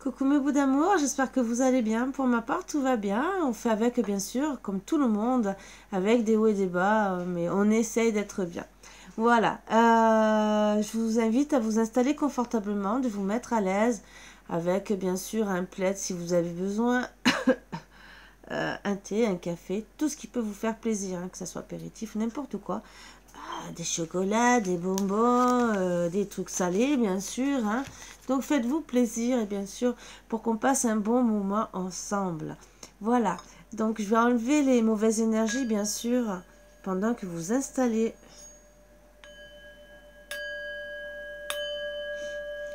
Coucou mes bouts d'amour, j'espère que vous allez bien. Pour ma part, tout va bien. On fait avec, bien sûr, comme tout le monde, avec des hauts et des bas, mais on essaye d'être bien. Voilà, je vous invite à vous installer confortablement, de vous mettre à l'aise, avec bien sûr un plaid si vous avez besoin, un thé, un café, tout ce qui peut vous faire plaisir, hein, que ce soit apéritif, n'importe quoi. Des chocolats, des bonbons, des trucs salés, bien sûr. Hein. Donc, faites-vous plaisir, et bien sûr, pour qu'on passe un bon moment ensemble. Voilà. Donc, je vais enlever les mauvaises énergies, bien sûr, pendant que vous installez.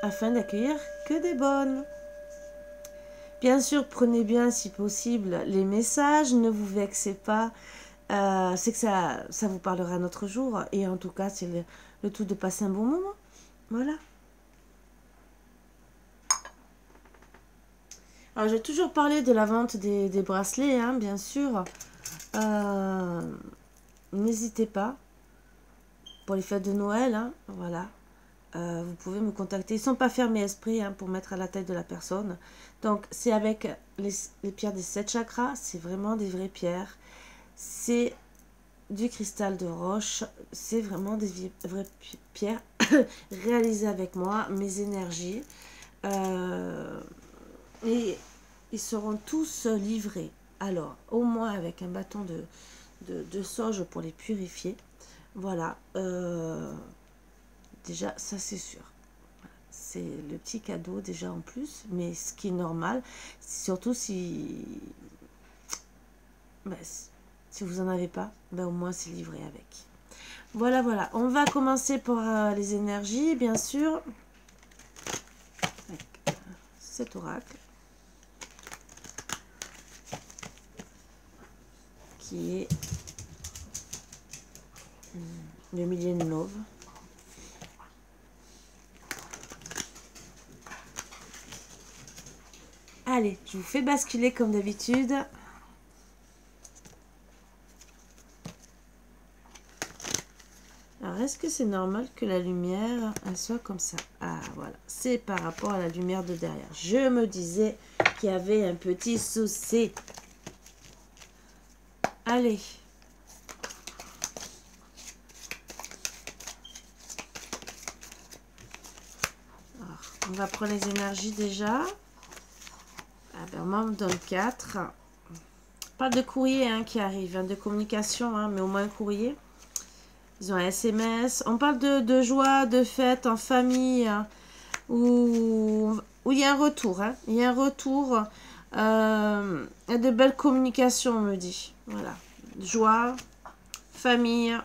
Afin d'accueillir que des bonnes. Bien sûr, prenez bien, si possible, les messages. Ne vous vexez pas. C'est que ça vous parlera un autre jour. Et en tout cas, c'est le tout de passer un bon moment. Voilà. Alors, j'ai toujours parlé de la vente des bracelets, hein, bien sûr. N'hésitez pas. Pour les fêtes de Noël, hein, voilà. Vous pouvez me contacter. Ils ne sont pas fermés esprit, hein, pour mettre à la taille de la personne. Donc, c'est avec les pierres des 7 chakras. C'est vraiment des vraies pierres. C'est du cristal de roche. C'est vraiment des vraies pierres réalisées avec moi, mes énergies. Et ils seront tous livrés. Alors, au moins avec un bâton de sauge pour les purifier. Voilà. Déjà, ça c'est sûr. C'est le petit cadeau déjà en plus. Mais ce qui est normal, surtout si vous n'en avez pas, au moins c'est livré avec. Voilà, voilà. On va commencer par les énergies, bien sûr. Avec cet oracle. Qui est le Million Love. Allez, je vous fais basculer comme d'habitude. Alors, est-ce que c'est normal que la lumière elle soit comme ça? Ah, voilà. C'est par rapport à la lumière de derrière. Je me disais qu'il y avait un petit souci. Allez. Alors, on va prendre les énergies déjà. Ah ben, moi, on me donne 4. Pas de courrier, hein, qui arrive, hein, de communication, hein, mais au moins un courrier. Ils ont un SMS. On parle de joie, de fête en famille, hein, où il y a un retour. Hein. Il y a un retour. De belles communications, on me dit. Voilà. Joie, famille,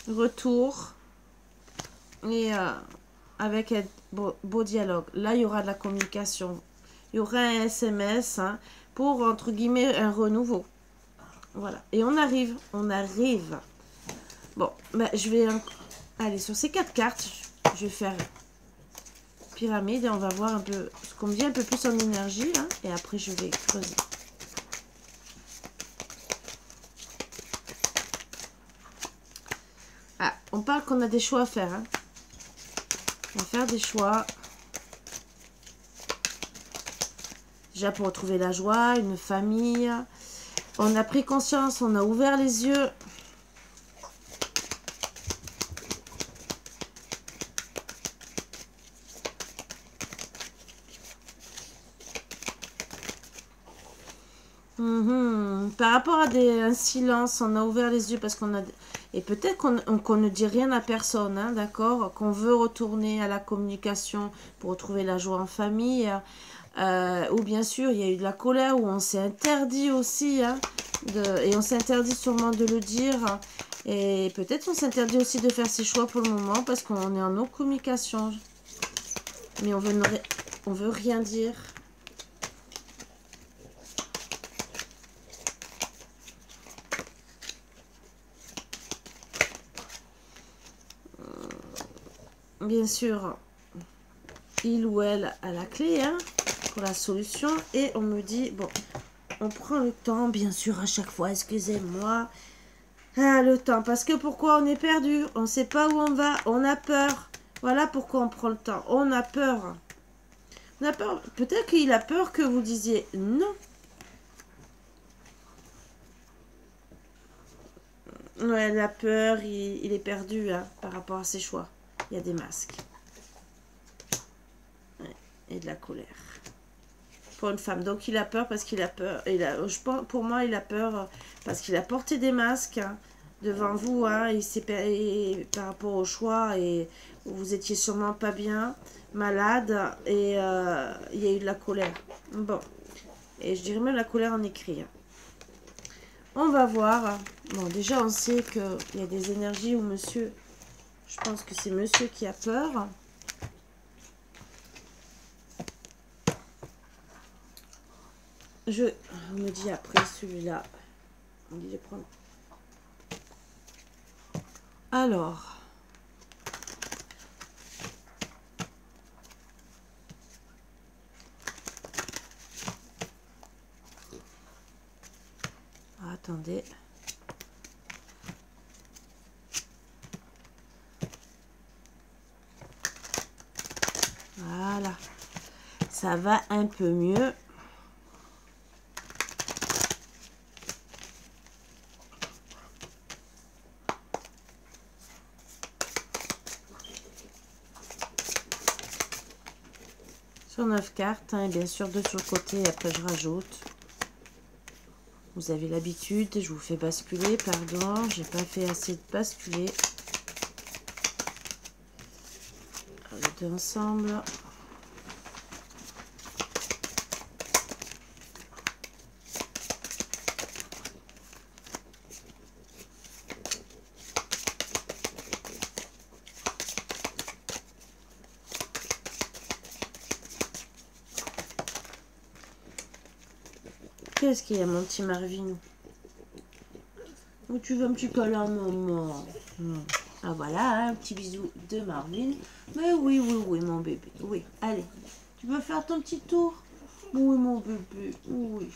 retour. Et avec un beau dialogue. Là, il y aura de la communication. Il y aura un SMS, hein, pour, entre guillemets, un renouveau. Voilà. Et on arrive. On arrive. Bon, je vais aller sur ces 4 cartes. Je vais faire pyramide et on va voir un peu ce qu'on me dit un peu plus en énergie. Hein, et après, je vais creuser. Ah, on parle qu'on a des choix à faire. Hein. On va faire des choix. Déjà pour retrouver la joie, une famille. On a pris conscience, on a ouvert les yeux. Par rapport à un silence, on a ouvert les yeux parce qu'on a... Et peut-être qu'on ne dit rien à personne, hein, d'accord? Qu'on veut retourner à la communication pour retrouver la joie en famille. Ou bien sûr, il y a eu de la colère, où on s'est interdit aussi, hein, et on s'interdit sûrement de le dire. Et peut-être on s'interdit aussi de faire ses choix pour le moment parce qu'on est en non-communication. Mais on veut rien dire. Bien sûr, il ou elle a la clé, hein, pour la solution. Et on me dit, bon, on prend le temps, bien sûr, à chaque fois, excusez-moi. Ah, le temps, parce que pourquoi on est perdu? On ne sait pas où on va, on a peur. Voilà pourquoi on prend le temps, on a peur. Peut-être qu'il a peur que vous disiez non. Ouais, il a peur, il est perdu hein, par rapport à ses choix. Il y a des masques. Ouais, et de la colère. Pour une femme. Donc il a peur parce qu'il a peur. Pour moi, il a peur parce qu'il a porté des masques hein, devant vous. Hein, par rapport au choix et vous étiez sûrement pas bien, malade et il y a eu de la colère. Bon. Et je dirais même la colère en écrit. Hein. On va voir. Bon, déjà, on sait qu'il y a des énergies où monsieur... Je pense que c'est monsieur qui a peur. On me dit après celui-là. On dit les prendre. Alors. Attendez. Voilà. Ça va un peu mieux. Sur 9 cartes, hein, et bien sûr 2 sur le côté, et après je rajoute. Vous avez l'habitude, je vous fais basculer, pardon, j'ai pas fait assez de basculer. Les deux ensemble. Qu'est-ce qu'il y a, mon petit Marvin? Où tu veux un petit câlin, maman? Ah voilà, un petit bisou de Marvin. Mais oui, oui, oui, mon bébé. Oui, allez. Tu veux faire ton petit tour? Oui, mon bébé. Oui.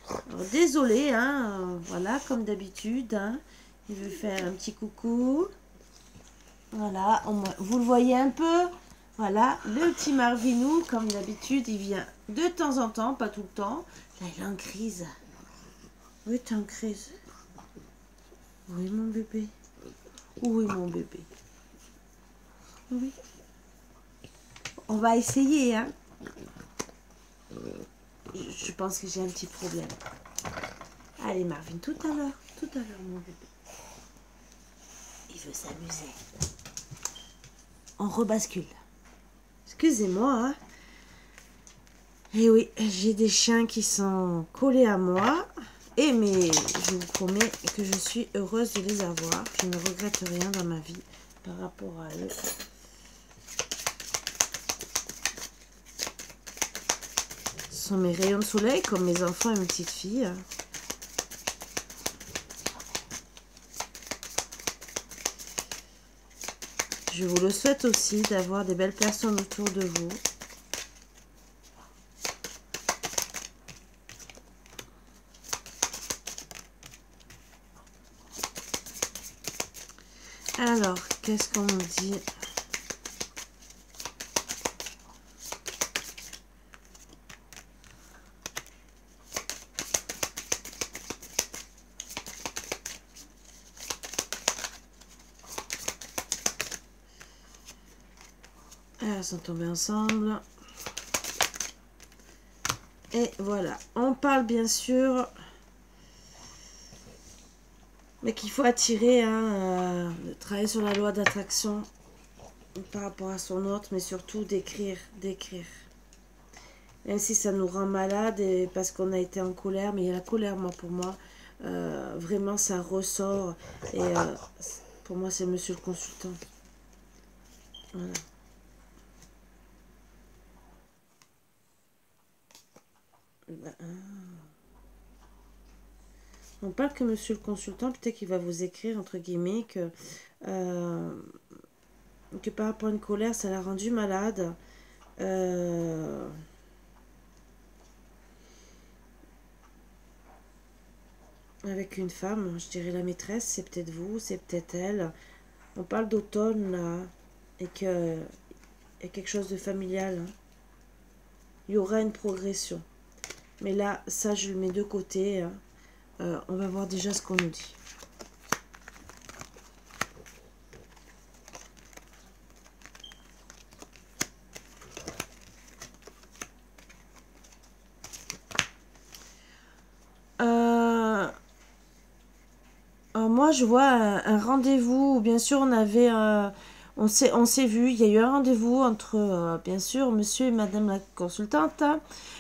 Alors, désolé, hein. Voilà, comme d'habitude. Hein. Il veut faire un petit coucou. Voilà, vous le voyez un peu. Voilà, le petit Marvinou, comme d'habitude, il vient de temps en temps, pas tout le temps. Là, il est en crise. Oui, t'es en crise. Oui, mon bébé. Oui, mon bébé. Oui. On va essayer, hein. Je pense que j'ai un petit problème. Allez, Marvin, tout à l'heure, mon bébé. Il veut s'amuser. On rebascule. Excusez-moi, hein. Et oui, j'ai des chiens qui sont collés à moi. Et mais je vous promets que je suis heureuse de les avoir. Je ne regrette rien dans ma vie par rapport à eux. Ce sont mes rayons de soleil comme mes enfants et mes petites filles. Je vous le souhaite aussi d'avoir des belles personnes autour de vous. Alors, qu'est-ce qu'on me dit? Elles sont tombées ensemble. Et voilà. On parle bien sûr... Mais qu'il faut attirer, hein, travailler sur la loi d'attraction par rapport à son autre, mais surtout d'écrire. Même si ça nous rend malade et parce qu'on a été en colère, mais il y a la colère, moi, pour moi, vraiment, ça ressort. Et pour moi, c'est monsieur le consultant. Voilà. On parle que monsieur le consultant, peut-être qu'il va vous écrire, entre guillemets, que par rapport à une colère, ça l'a rendu malade. Avec une femme, je dirais la maîtresse, c'est peut-être vous, c'est peut-être elle. On parle d'automne, là, et que y a quelque chose de familial. Hein. il y aura une progression. Mais là, ça, je le mets de côté. Hein. On va voir déjà ce qu'on nous dit. Moi, je vois un rendez-vous. Bien sûr, on avait... on s'est vu. Il y a eu un rendez-vous entre, bien sûr, monsieur et madame la consultante. Hein,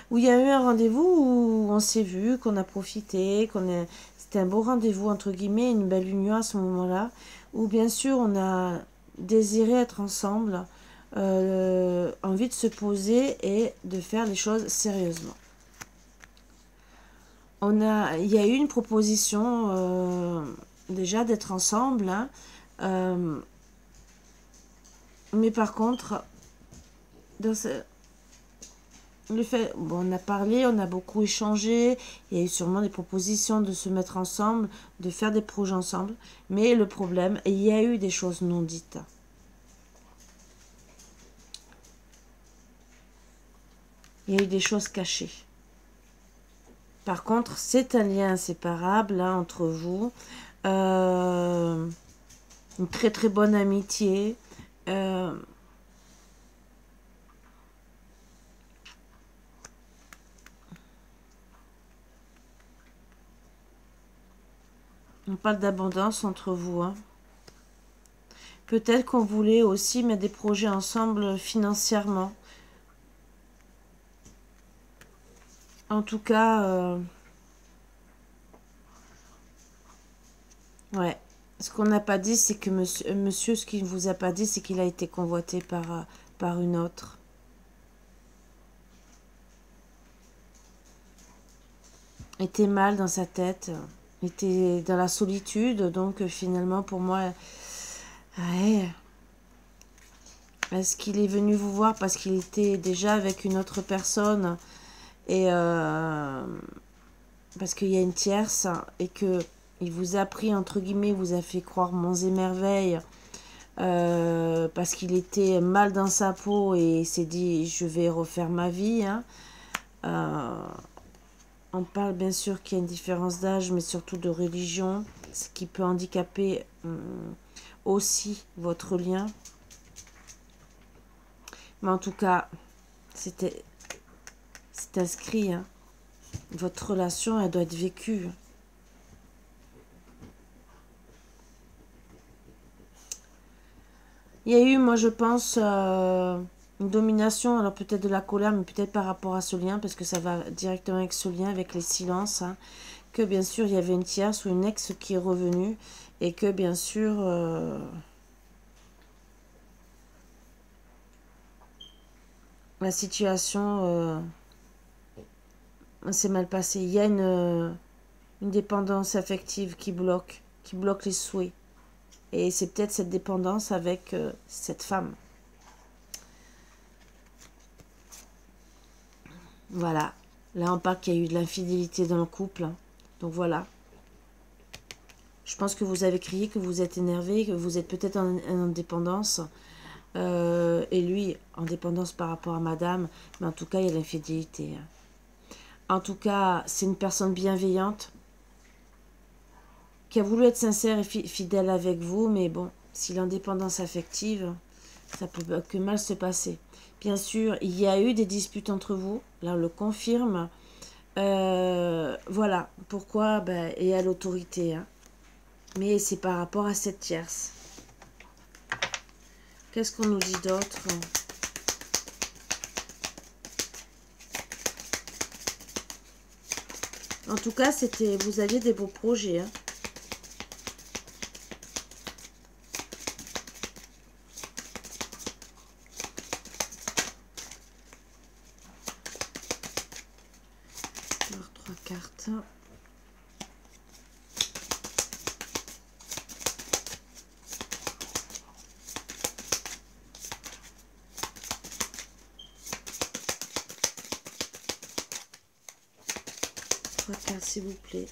où il y a eu un rendez-vous où on s'est vu, qu'on a profité, c'était un beau rendez-vous, entre guillemets, une belle union à ce moment-là. Où, bien sûr, on a désiré être ensemble, envie de se poser et de faire les choses sérieusement. Il y a eu une proposition déjà d'être ensemble, hein, mais par contre, le fait, bon, on a parlé, on a beaucoup échangé, il y a eu sûrement des propositions de se mettre ensemble, de faire des projets ensemble, mais le problème, il y a eu des choses non dites. Il y a eu des choses cachées. Par contre, c'est un lien inséparable hein, entre vous. Une très très bonne amitié. On parle d'abondance entre vous. Hein. Peut-être qu'on voulait aussi mettre des projets ensemble financièrement. En tout cas, ouais. Ce qu'on n'a pas dit, c'est que monsieur, ce qu'il ne vous a pas dit, c'est qu'il a été convoité par une autre. Était mal dans sa tête, était dans la solitude, donc finalement pour moi, ouais. Est-ce qu'il est venu vous voir parce qu'il était déjà avec une autre personne et parce qu'il y a une tierce et que il vous a pris entre guillemets, vous a fait croire monts et merveilles parce qu'il était mal dans sa peau et il s'est dit je vais refaire ma vie. Hein. On parle bien sûr qu'il y a une différence d'âge mais surtout de religion, ce qui peut handicaper aussi votre lien. Mais en tout cas, c'est inscrit. Hein. Votre relation, elle doit être vécue. Il y a eu, moi je pense, une domination, alors peut-être de la colère, mais peut-être par rapport à ce lien, parce que ça va directement avec ce lien, avec les silences, hein, que bien sûr il y avait une tierce ou une ex qui est revenue, et que bien sûr... la situation s'est mal passée. Il y a une dépendance affective qui bloque les souhaits. Et c'est peut-être cette dépendance avec cette femme. Voilà. Là, on parle qu'il y a eu de l'infidélité dans le couple. Donc voilà. Je pense que vous avez crié, que vous êtes énervé, que vous êtes peut-être en indépendance. Et lui, en dépendance par rapport à madame. Mais en tout cas, il y a l'infidélité. En tout cas, c'est une personne bienveillante qui a voulu être sincère et fidèle avec vous. Mais bon, si l'indépendance affective, ça peut que mal se passer. Bien sûr, il y a eu des disputes entre vous. Là, on le confirme. Voilà. Pourquoi et à l'autorité. Hein. Mais c'est par rapport à cette tierce. Qu'est-ce qu'on nous dit d'autre? En tout cas, vous aviez des beaux projets. Hein. Alors, 3 cartes. S'il vous plaît.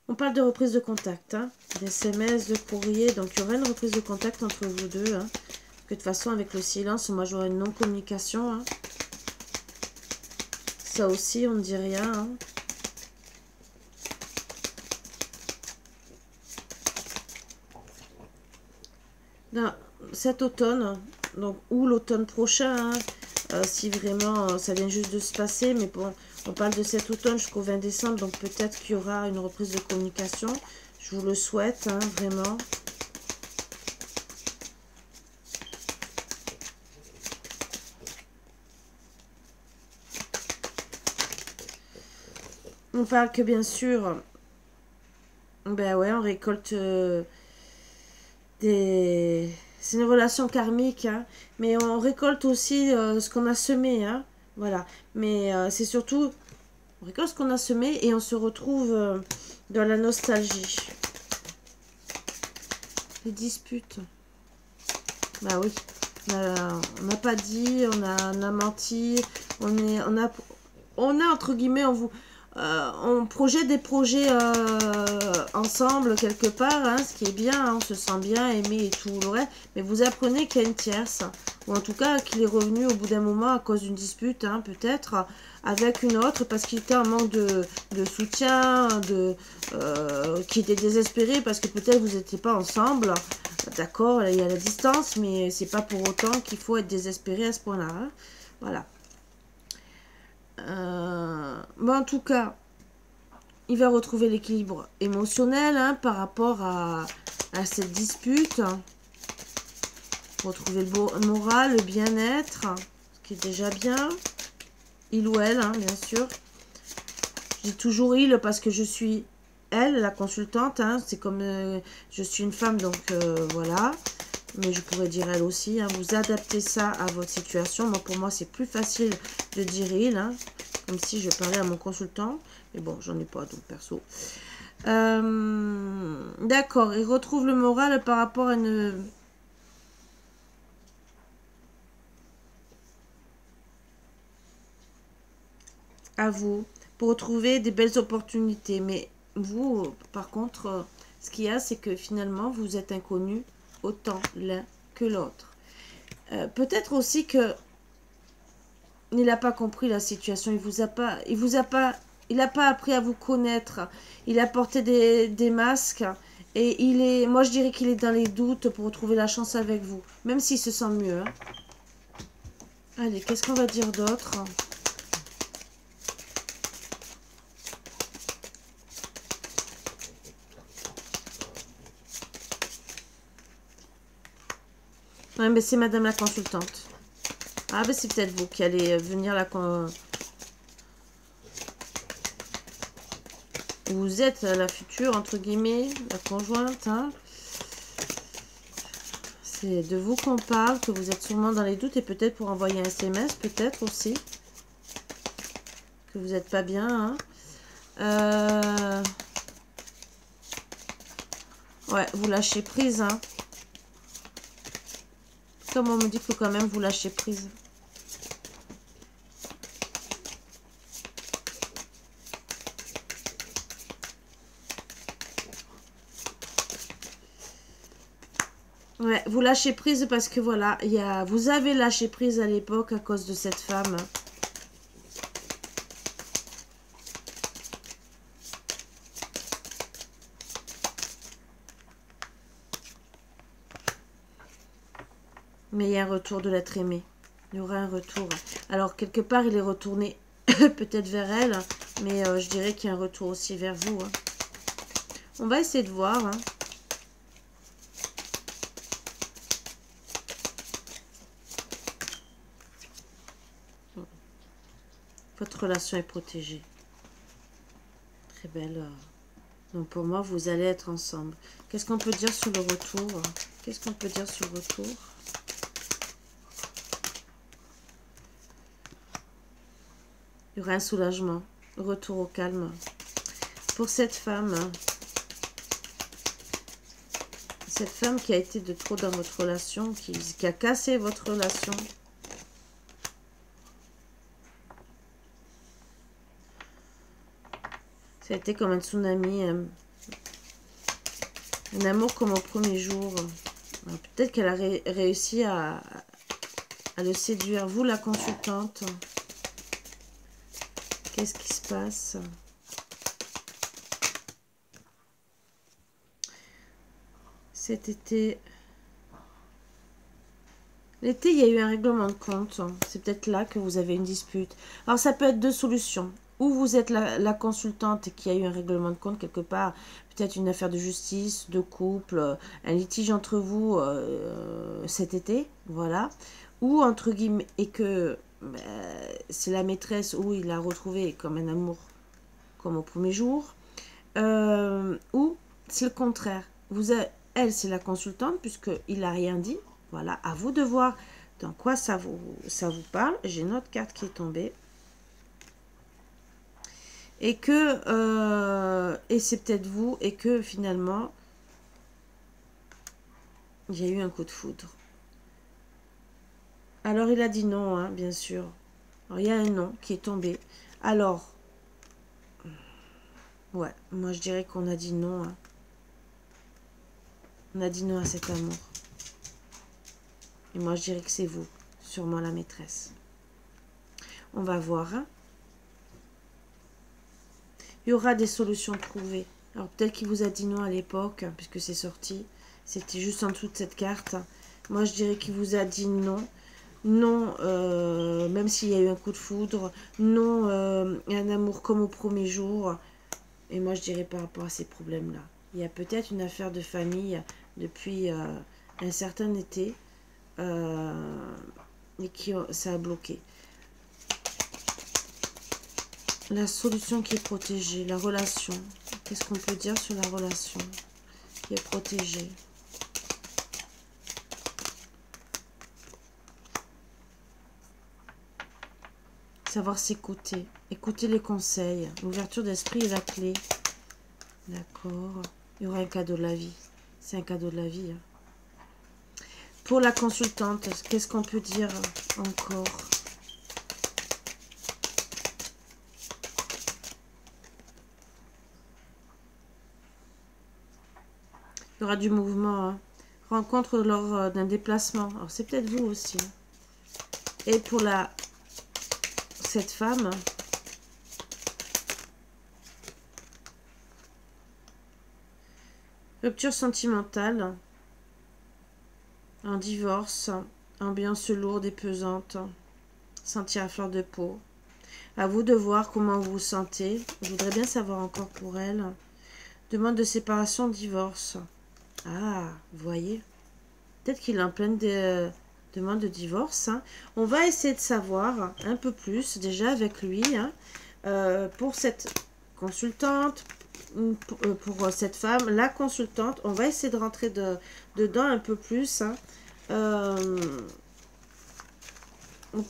On parle de reprise de contact, hein, d'SMS, de courrier, donc il y aura une reprise de contact entre vous deux, hein, que de toute façon, avec le silence, moi, j'aurai une non-communication. Hein. Ça aussi, on ne dit rien. Hein. Là, cet automne, donc, ou l'automne prochain, hein, si vraiment ça vient juste de se passer, mais bon, on parle de cet automne jusqu'au 20 décembre, donc peut-être qu'il y aura une reprise de communication. Je vous le souhaite, hein, vraiment. On parle que bien sûr, ben ouais, on récolte des... C'est une relation karmique, hein, mais on récolte aussi ce qu'on a semé, hein, voilà. Mais c'est surtout, on récolte ce qu'on a semé et on se retrouve dans la nostalgie. Les disputes. Bah oui, on n'a pas dit, on a menti, on a entre guillemets, on projette des projets ensemble quelque part, hein, ce qui est bien, hein, on se sent bien aimé et tout le reste, mais vous apprenez qu'il y a une tierce, ou en tout cas qu'il est revenu au bout d'un moment à cause d'une dispute, hein, peut-être, avec une autre, parce qu'il était en manque de soutien, qui était désespéré, parce que peut-être vous n'étiez pas ensemble, d'accord, il y a la distance, mais c'est pas pour autant qu'il faut être désespéré à ce point-là, hein, voilà. Bon, en tout cas, il va retrouver l'équilibre émotionnel, hein, par rapport à cette dispute. Retrouver le moral, le bien-être, ce qui est déjà bien. Il ou elle, hein, bien sûr. Je dis toujours il parce que je suis elle, la consultante. Hein, c'est comme je suis une femme, donc voilà. Mais je pourrais dire elle aussi. Hein, vous adaptez ça à votre situation. Moi, pour moi, c'est plus facile de dire il. Hein, comme si je parlais à mon consultant. Mais bon, j'en ai pas, donc perso. D'accord, il retrouve le moral par rapport à une... à vous, pour retrouver des belles opportunités. Mais vous, par contre, ce qu'il y a, c'est que finalement, vous êtes inconnus autant l'un que l'autre. Peut-être aussi que il n'a pas compris la situation, il n'a pas appris à vous connaître, il a porté des masques, et moi je dirais qu'il est dans les doutes pour retrouver la chance avec vous, même s'il se sent mieux. Hein. Allez, qu'est-ce qu'on va dire d'autre ? Ouais, mais c'est madame la consultante. Ah, ben c'est peut-être vous qui allez venir la... Vous êtes la future, entre guillemets, la conjointe. Hein. C'est de vous qu'on parle, que vous êtes sûrement dans les doutes. Et peut-être pour envoyer un SMS, peut-être aussi. Que vous n'êtes pas bien. Hein. Ouais, vous lâchez prise. Hein. Comme on me dit que quand même vous lâchez prise. Ouais, vous lâchez prise parce que voilà, vous avez lâché prise à l'époque à cause de cette femme. Mais il y a un retour de l'être aimé. Il y aura un retour. Alors, quelque part, il est retourné peut-être vers elle. Mais je dirais qu'il y a un retour aussi vers vous. Hein. On va essayer de voir. Hein. Votre relation est protégée. Très belle. Donc, pour moi, vous allez être ensemble. Qu'est-ce qu'on peut dire sur le retour? Qu'est-ce qu'on peut dire sur le retour? Il y aura un soulagement, retour au calme. Pour cette femme qui a été de trop dans votre relation, qui a cassé votre relation. Ça a été comme un tsunami, un amour comme au premier jour. Peut-être qu'elle a réussi à le séduire. Vous, la consultante, qu'est-ce qui se passe? Cet été... L'été, il y a eu un règlement de compte. C'est peut-être là que vous avez une dispute. Alors, ça peut être deux solutions. Ou vous êtes la consultante et qu'il y a eu un règlement de compte quelque part. Peut-être une affaire de justice, de couple, un litige entre vous cet été. Voilà. Ou, entre guillemets, et que c'est la maîtresse où il l'a retrouvé comme un amour, comme au premier jour. Ou c'est le contraire. Elle, c'est la consultante puisqu'il n'a rien dit. Voilà, à vous de voir dans quoi ça vous parle. J'ai une autre carte qui est tombée. Et que, et c'est peut-être vous, et que finalement, il y a eu un coup de foudre. Alors, il a dit non, hein, bien sûr. Alors, il y a un non qui est tombé. Alors, ouais, moi je dirais qu'on a dit non. Hein. On a dit non à cet amour. Et moi, je dirais que c'est vous, sûrement la maîtresse. On va voir. Hein. Il y aura des solutions trouvées. Alors, peut-être qu'il vous a dit non à l'époque, puisque c'est sorti. C'était juste en dessous de cette carte. Moi, je dirais qu'il vous a dit non. Non, même s'il y a eu un coup de foudre. Non, un amour comme au premier jour. Et moi, je dirais par rapport à ces problèmes-là. Il y a peut-être une affaire de famille depuis un certain été. Et ça a bloqué. La solution qui est protégée, la relation. Qu'est-ce qu'on peut dire sur la relation qui est protégée? Savoir s'écouter. Écouter les conseils. L'ouverture d'esprit est la clé. D'accord. Il y aura un cadeau de la vie. C'est un cadeau de la vie. Hein. Pour la consultante, qu'est-ce qu'on peut dire encore? Il y aura du mouvement. Hein. Rencontre lors d'un déplacement. Alors, c'est peut-être vous aussi. Et pour cette femme, rupture sentimentale, un divorce, ambiance lourde et pesante, sentir à fleur de peau. À vous de voir comment vous vous sentez. Je voudrais bien savoir encore pour elle. Demande de séparation, divorce. Ah, vous voyez. Peut-être qu'il est en pleine demande de divorce. Hein. On va essayer de savoir un peu plus déjà avec lui. Hein, pour cette consultante, pour cette femme, la consultante. On va essayer de rentrer dedans un peu plus. Hein,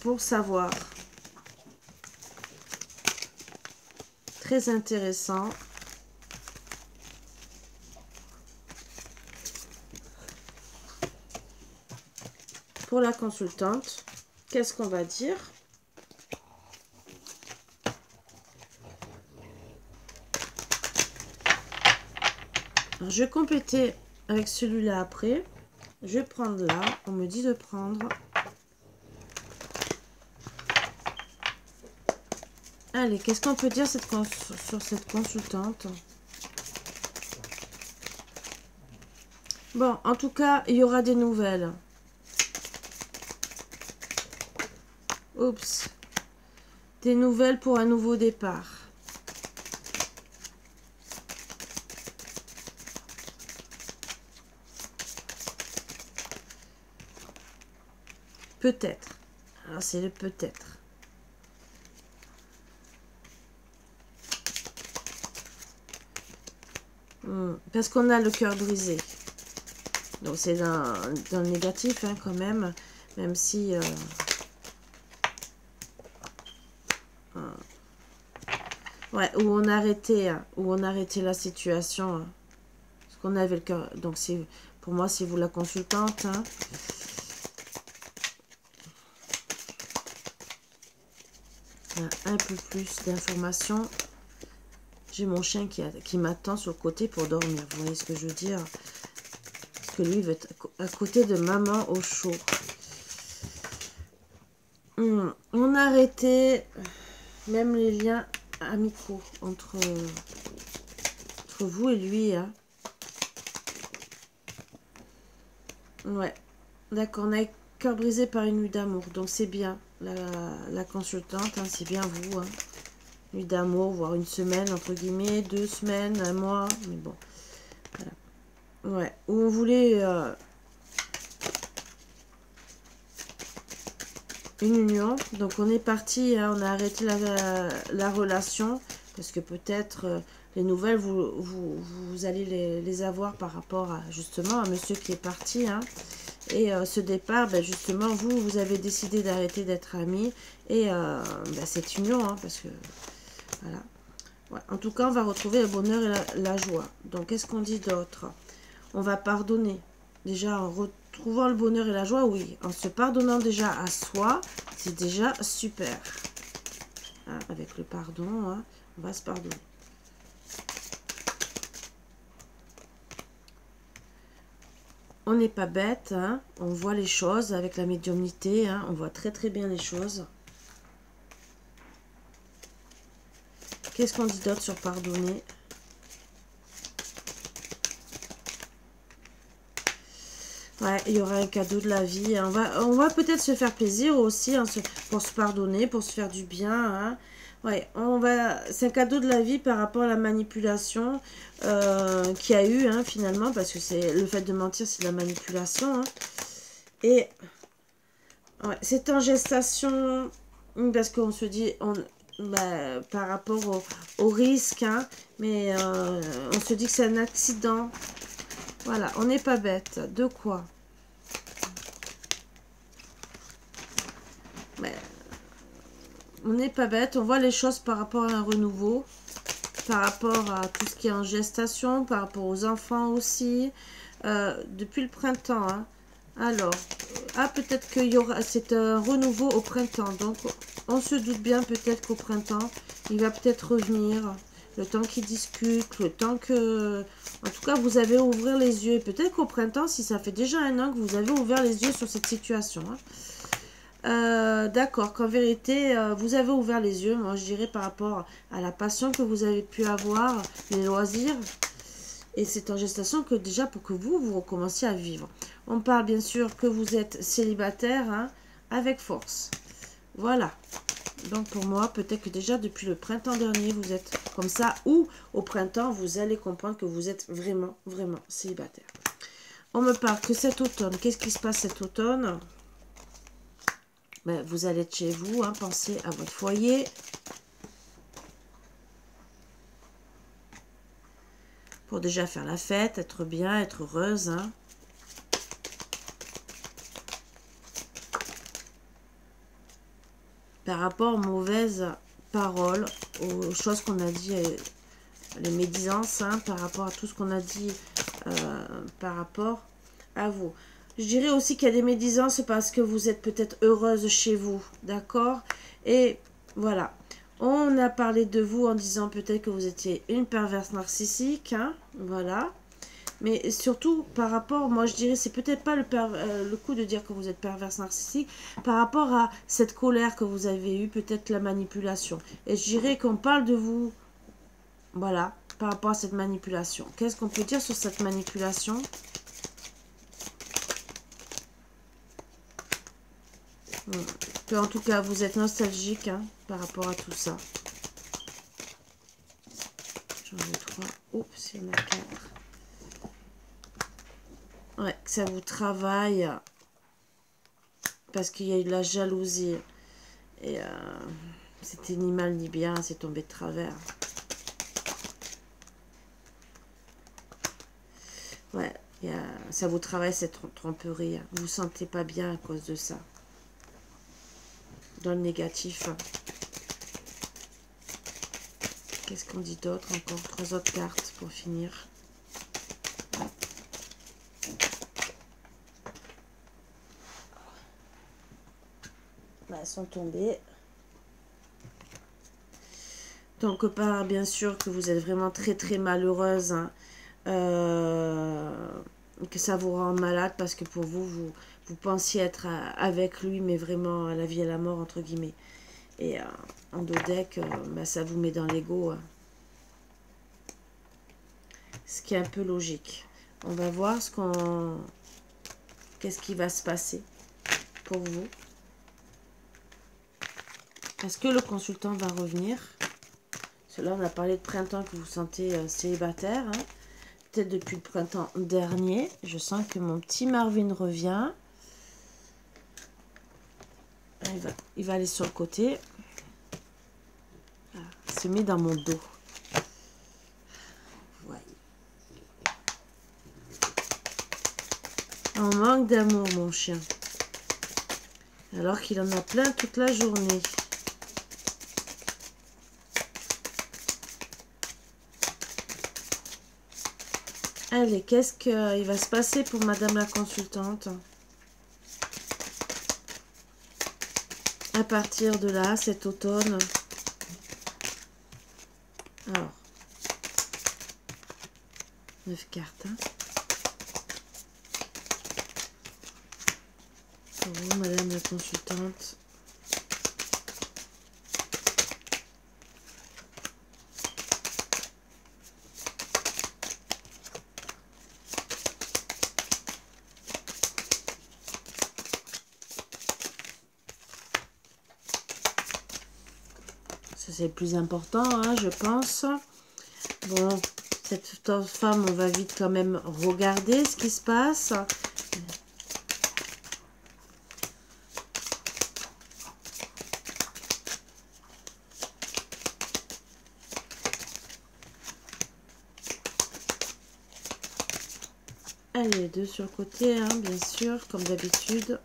pour savoir. Très intéressant. Pour la consultante, qu'est-ce qu'on va dire? Alors, je vais compléter avec celui-là après. Je vais prendre là. On me dit de prendre. Allez, qu'est-ce qu'on peut dire sur cette consultante? Bon, en tout cas, il y aura des nouvelles. Oups. Des nouvelles pour un nouveau départ. Peut-être. Alors, c'est le peut-être. Parce qu'on a le cœur brisé. Donc, c'est dans le négatif, hein, quand même. Même si... ouais, où on arrêtait la situation. Hein, parce qu'on avait le cœur... Donc, pour moi, c'est vous la consultante. Hein. Un peu plus d'informations. J'ai mon chien qui m'attend sur le côté pour dormir. Vous voyez ce que je veux dire? que lui veut être à côté de maman au chaud. On a arrêté même les liens amicaux entre vous et lui. Hein. Ouais, d'accord. On a cœur brisé par une nuit d'amour. Donc c'est bien, la consultante, hein, c'est bien vous. Hein. Nuit d'amour, voire une semaine, entre guillemets, 2 semaines, 1 mois. Mais bon, voilà. Ouais, où on voulait une union. Donc on est parti, hein, on a arrêté la relation. Parce que peut-être les nouvelles, vous allez les avoir par rapport à justement à monsieur qui est parti. Hein. Et ce départ, ben justement, vous avez décidé d'arrêter d'être amis. Et ben cette union, hein, parce que voilà. Ouais. En tout cas, on va retrouver le bonheur et la joie. Donc, qu'est-ce qu'on dit d'autre? On va pardonner. Déjà, en retrouvant le bonheur et la joie, oui. En se pardonnant déjà à soi, c'est déjà super. Hein, avec le pardon, hein, on va se pardonner. On n'est pas bête, hein, on voit les choses avec la médiumnité, hein, on voit très très bien les choses. Qu'est-ce qu'on dit d'autre sur pardonner? Ouais, il y aura un cadeau de la vie. Hein. On va peut-être se faire plaisir aussi hein, pour se pardonner, pour se faire du bien. Hein. Ouais, c'est un cadeau de la vie par rapport à la manipulation qu'il y a eu hein, finalement, parce que c'est le fait de mentir, c'est de la manipulation. Hein. Et ouais, c'est en gestation, parce qu'on se dit, par rapport au risque, hein, mais on se dit que c'est un accident. Voilà, on n'est pas bête. De quoi? On n'est pas bête, on voit les choses par rapport à un renouveau, par rapport à tout ce qui est en gestation, par rapport aux enfants aussi, depuis le printemps. Hein. Alors, peut-être qu'il y aura, c'est un renouveau au printemps, donc on se doute bien peut-être qu'au printemps, il va peut-être revenir, le temps qu'il discute, le temps que... En tout cas, vous avez ouvert les yeux, et peut-être qu'au printemps, si ça fait déjà 1 an que vous avez ouvert les yeux sur cette situation, hein. D'accord, qu'en vérité, vous avez ouvert les yeux, moi je dirais par rapport à la passion que vous avez pu avoir, les loisirs, et c'est en gestation que déjà pour que vous recommenciez à vivre. On parle bien sûr que vous êtes célibataire, hein, avec force. Voilà. Donc pour moi, peut-être que déjà depuis le printemps dernier, vous êtes comme ça, ou au printemps, vous allez comprendre que vous êtes vraiment, vraiment célibataire. On me parle que cet automne, qu'est-ce qui se passe cet automne? Ben, vous allez être chez vous, hein, pensez à votre foyer. Pour déjà faire la fête, être bien, être heureuse. Hein. Par rapport aux mauvaises paroles, aux choses qu'on a dit, les médisances, hein, par rapport à tout ce qu'on a dit par rapport à vous. Je dirais aussi qu'il y a des médisances parce que vous êtes peut-être heureuse chez vous, d'accord? Et voilà. On a parlé de vous en disant peut-être que vous étiez une perverse narcissique, hein, voilà. Mais surtout, par rapport, moi je dirais, c'est peut-être pas le coup de dire que vous êtes perverse narcissique, par rapport à cette colère que vous avez eue, peut-être la manipulation. Et je dirais qu'on parle de vous, voilà, par rapport à cette manipulation. Qu'est-ce qu'on peut dire sur cette manipulation ? Que en tout cas, vous êtes nostalgique hein, par rapport à tout ça. J'en ai 3. Oups, il y en a 4. Ouais, que ça vous travaille. Parce qu'il y a eu de la jalousie. Et c'était ni mal ni bien, c'est tombé de travers. Ouais, ça vous travaille cette tromperie. Vous vous sentez pas bien à cause de ça. Dans le négatif. Qu'est-ce qu'on dit d'autre? Encore 3 autres cartes pour finir. Là, elles sont tombées. Donc, bien sûr que vous êtes vraiment très très malheureuse. Hein. que ça vous rend malade parce que pour vous, vous pensiez être avec lui, mais vraiment à la vie et à la mort, entre guillemets. Et en dos deck, bah, ça vous met dans l'ego. Ce qui est un peu logique. On va voir qu'est-ce qui va se passer pour vous. Est-ce que le consultant va revenir? Parce que là, on a parlé de printemps que vous sentez célibataire. Hein. Peut-être depuis le printemps dernier. Je sens que mon petit Marvin revient. Il va aller sur le côté. Voilà. Il se met dans mon dos. Ouais. On manque d'amour, mon chien. Alors qu'il en a plein toute la journée. Allez, qu'est-ce qu'il va se passer pour Madame la consultante? À partir de là, cet automne. Alors, 9 cartes. Hein. Pour vous, Madame la consultante. Ça, c'est le plus important, hein, je pense. Bon, cette femme, on va vite quand même regarder ce qui se passe. Allez, deux sur le côté, hein, bien sûr, comme d'habitude.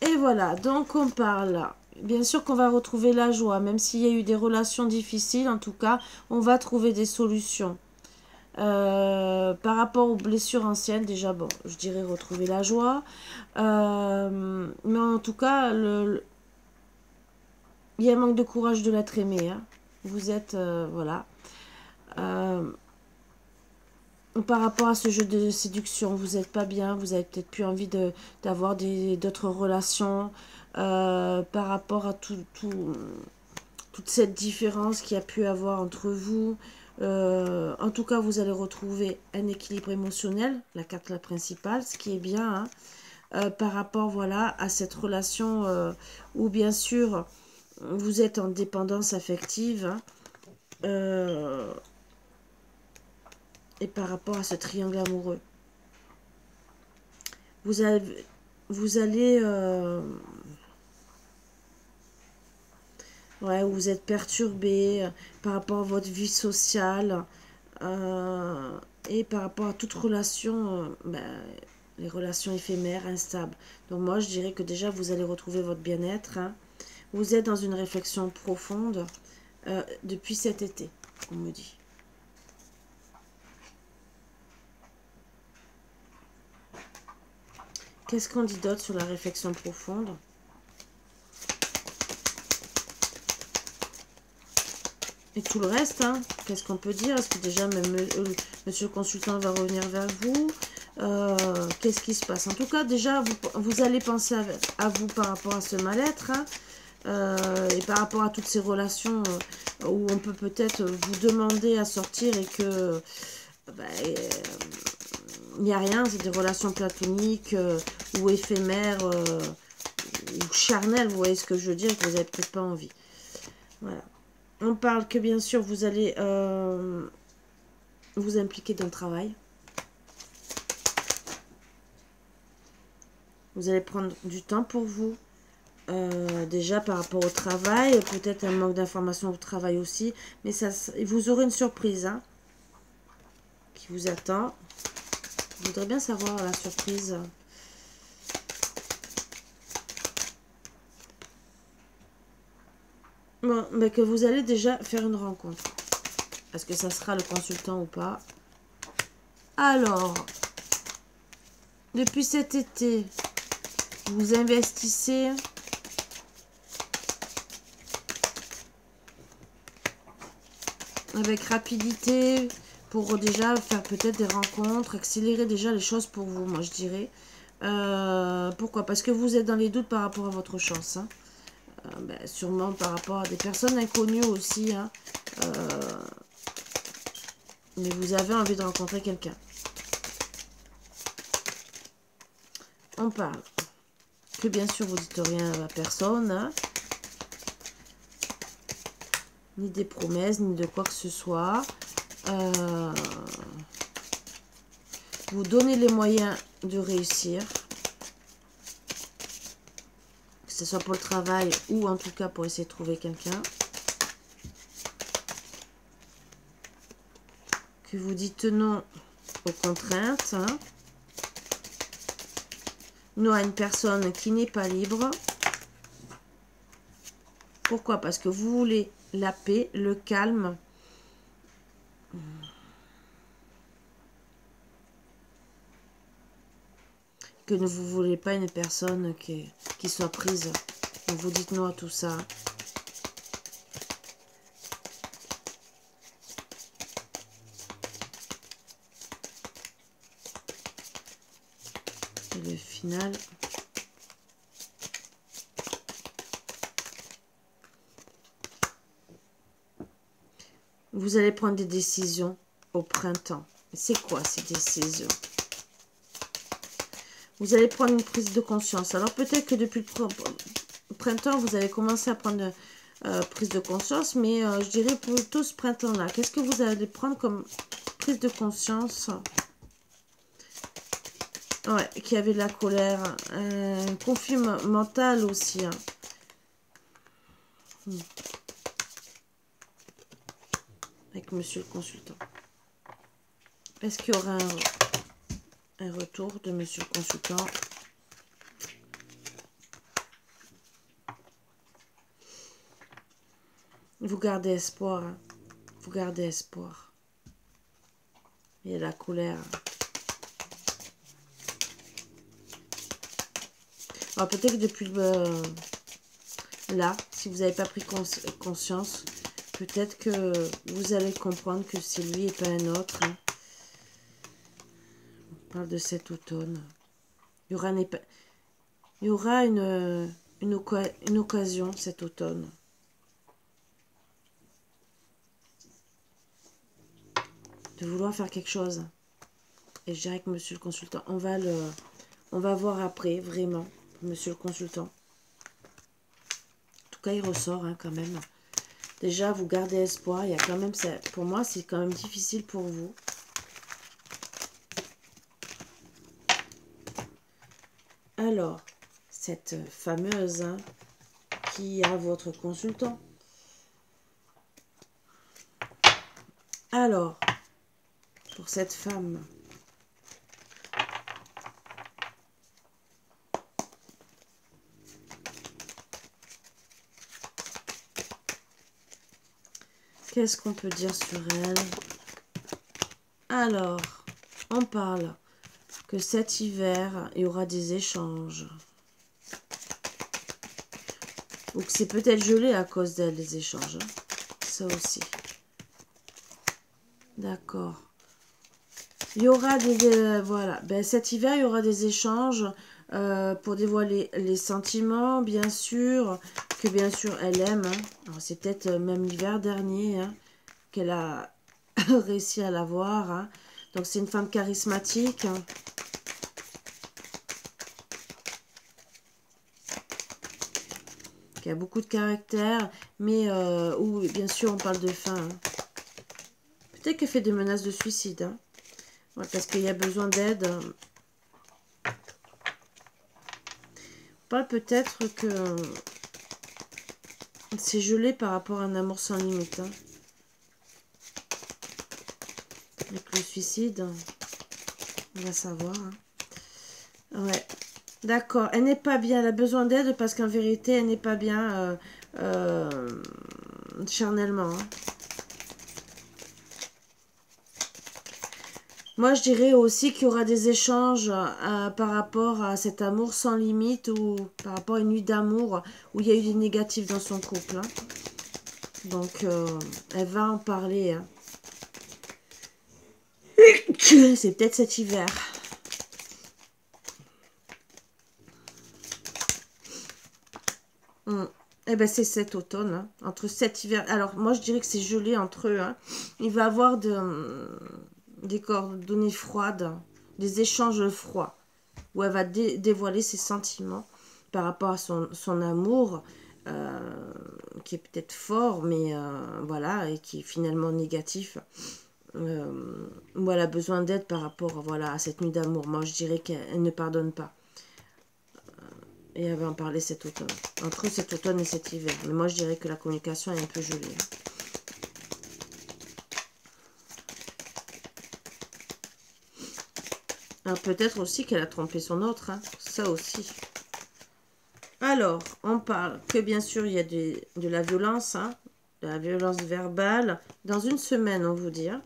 Et voilà, donc on parle... Bien sûr qu'on va retrouver la joie, même s'il y a eu des relations difficiles, en tout cas, on va trouver des solutions. Par rapport aux blessures anciennes, déjà, bon, je dirais retrouver la joie. Mais en tout cas, il y a un manque de courage de l'être aimé. Hein. Vous êtes, voilà. Par rapport à ce jeu de séduction, vous n'êtes pas bien, vous avez peut-être plus envie d'avoir d'autres relations. Par rapport à toute cette différence qu'il y a pu avoir entre vous. En tout cas, vous allez retrouver un équilibre émotionnel, la carte la principale, ce qui est bien, hein, par rapport voilà, à cette relation où bien sûr vous êtes en dépendance affective. Hein, et par rapport à ce triangle amoureux. Vous allez ouais, vous êtes perturbé par rapport à votre vie sociale et par rapport à toute relation, les relations éphémères, instables. Donc moi, je dirais que déjà, vous allez retrouver votre bien-être. Hein. Vous êtes dans une réflexion profonde depuis cet été, on me dit. Qu'est-ce qu'on dit d'autre sur la réflexion profonde? Et tout le reste, hein, qu'est-ce qu'on peut dire? Est-ce que déjà même monsieur le consultant va revenir vers vous? Qu'est-ce qui se passe? En tout cas, déjà, vous allez penser à vous par rapport à ce mal-être. Hein, et par rapport à toutes ces relations où on peut peut-être vous demander à sortir et que... il n'y a rien, c'est des relations platoniques ou éphémères ou charnelles, vous voyez ce que je veux dire, que vous n'avez peut-être pas envie. Voilà. On parle que bien sûr vous allez vous impliquer dans le travail. Vous allez prendre du temps pour vous. Déjà par rapport au travail, peut-être un manque d'information au travail aussi. Mais ça, vous aurez une surprise hein, qui vous attend. Je voudrais bien savoir la surprise. Bon, mais que vous allez déjà faire une rencontre. Est-ce que ça sera le consultant ou pas? Alors, depuis cet été, vous investissez avec rapidité. pour déjà faire peut-être des rencontres, accélérer déjà les choses pour vous, moi je dirais. Pourquoi? Parce que vous êtes dans les doutes par rapport à votre chance. Hein. Ben, sûrement par rapport à des personnes inconnues aussi. Hein. Mais vous avez envie de rencontrer quelqu'un. On parle. Que bien sûr vous ne dites rien à personne. Hein. Ni des promesses, ni de quoi que ce soit. Vous donnez les moyens de réussir. Que ce soit pour le travail ou en tout cas pour essayer de trouver quelqu'un. Que vous dites non aux contraintes. Hein. Non à une personne qui n'est pas libre. Pourquoi? Parce que vous voulez la paix, le calme. Que ne vous voulez pas une personne qui soit prise. Donc vous dites non à tout ça. Et le final. Vous allez prendre des décisions au printemps. C'est quoi ces décisions? Vous allez prendre une prise de conscience. Alors peut-être que depuis le printemps, vous avez commencé à prendre prise de conscience, mais je dirais plutôt ce printemps-là. Qu'est-ce que vous allez prendre comme prise de conscience? Ouais, qu'il y avait de la colère, un conflit mental aussi. Hein. Avec monsieur le consultant. Est-ce qu'il y aura un retour de monsieur le consultant? Vous gardez espoir. Hein. Vous gardez espoir. Il y a la colère. Alors peut-être que depuis là, si vous n'avez pas pris conscience, peut-être que vous allez comprendre que c'est lui et pas un autre. Hein. On parle de cet automne. Il y aura une occasion cet automne. De vouloir faire quelque chose. Et je dirais que monsieur le consultant, on va voir après, vraiment, monsieur le consultant. En tout cas, il ressort hein, quand même. Déjà, vous gardez espoir. Il y a quand même, pour moi, c'est quand même difficile pour vous. Alors, cette fameuse hein, qui a votre consultant. Alors, pour cette femme, qu'est-ce qu'on peut dire sur elle? Alors, on parle que cet hiver, il y aura des échanges. Ou que c'est peut-être gelé à cause d'elle, les échanges. Hein. Ça aussi. D'accord. Il y aura des... voilà. Ben, cet hiver, il y aura des échanges pour dévoiler les sentiments, bien sûr. Que bien sûr, elle aime. Hein. C'est peut-être même l'hiver dernier hein, qu'elle a réussi à l'avoir. Hein. Donc, c'est une femme charismatique. Hein. Qui a beaucoup de caractère. Mais où, bien sûr, on parle de faim. Hein. Peut-être qu'elle fait des menaces de suicide. Hein. Ouais, parce qu'il y a besoin d'aide. On parle peut-être que c'est gelé par rapport à un amour sans limite. Hein. Avec le suicide, on va savoir. Hein. Ouais, d'accord. Elle n'est pas bien. Elle a besoin d'aide parce qu'en vérité, elle n'est pas bien charnellement. Hein. Moi, je dirais aussi qu'il y aura des échanges par rapport à cet amour sans limite ou par rapport à une nuit d'amour où il y a eu des négatifs dans son couple. Hein. Donc, elle va en parler. Hein. C'est peut-être cet hiver. Eh ben c'est cet automne, hein. Entre cet hiver. Alors moi je dirais que c'est gelé entre eux, hein. Il va avoir des coordonnées froides, des échanges froids, où elle va dévoiler ses sentiments par rapport à son amour, qui est peut-être fort, mais voilà, et qui est finalement négatif. Où elle a besoin d'aide par rapport, voilà, à cette nuit d'amour. Moi je dirais qu'elle ne pardonne pas. Et elle va en parler cet automne. Entre cet automne et cet hiver. Mais moi, je dirais que la communication est un peu gelée. Alors, peut-être aussi qu'elle a trompé son autre. Hein. Ça aussi. Alors, on parle que bien sûr, il y a de la violence. Hein, de la violence verbale. Dans une semaine, on vous dit. Hein.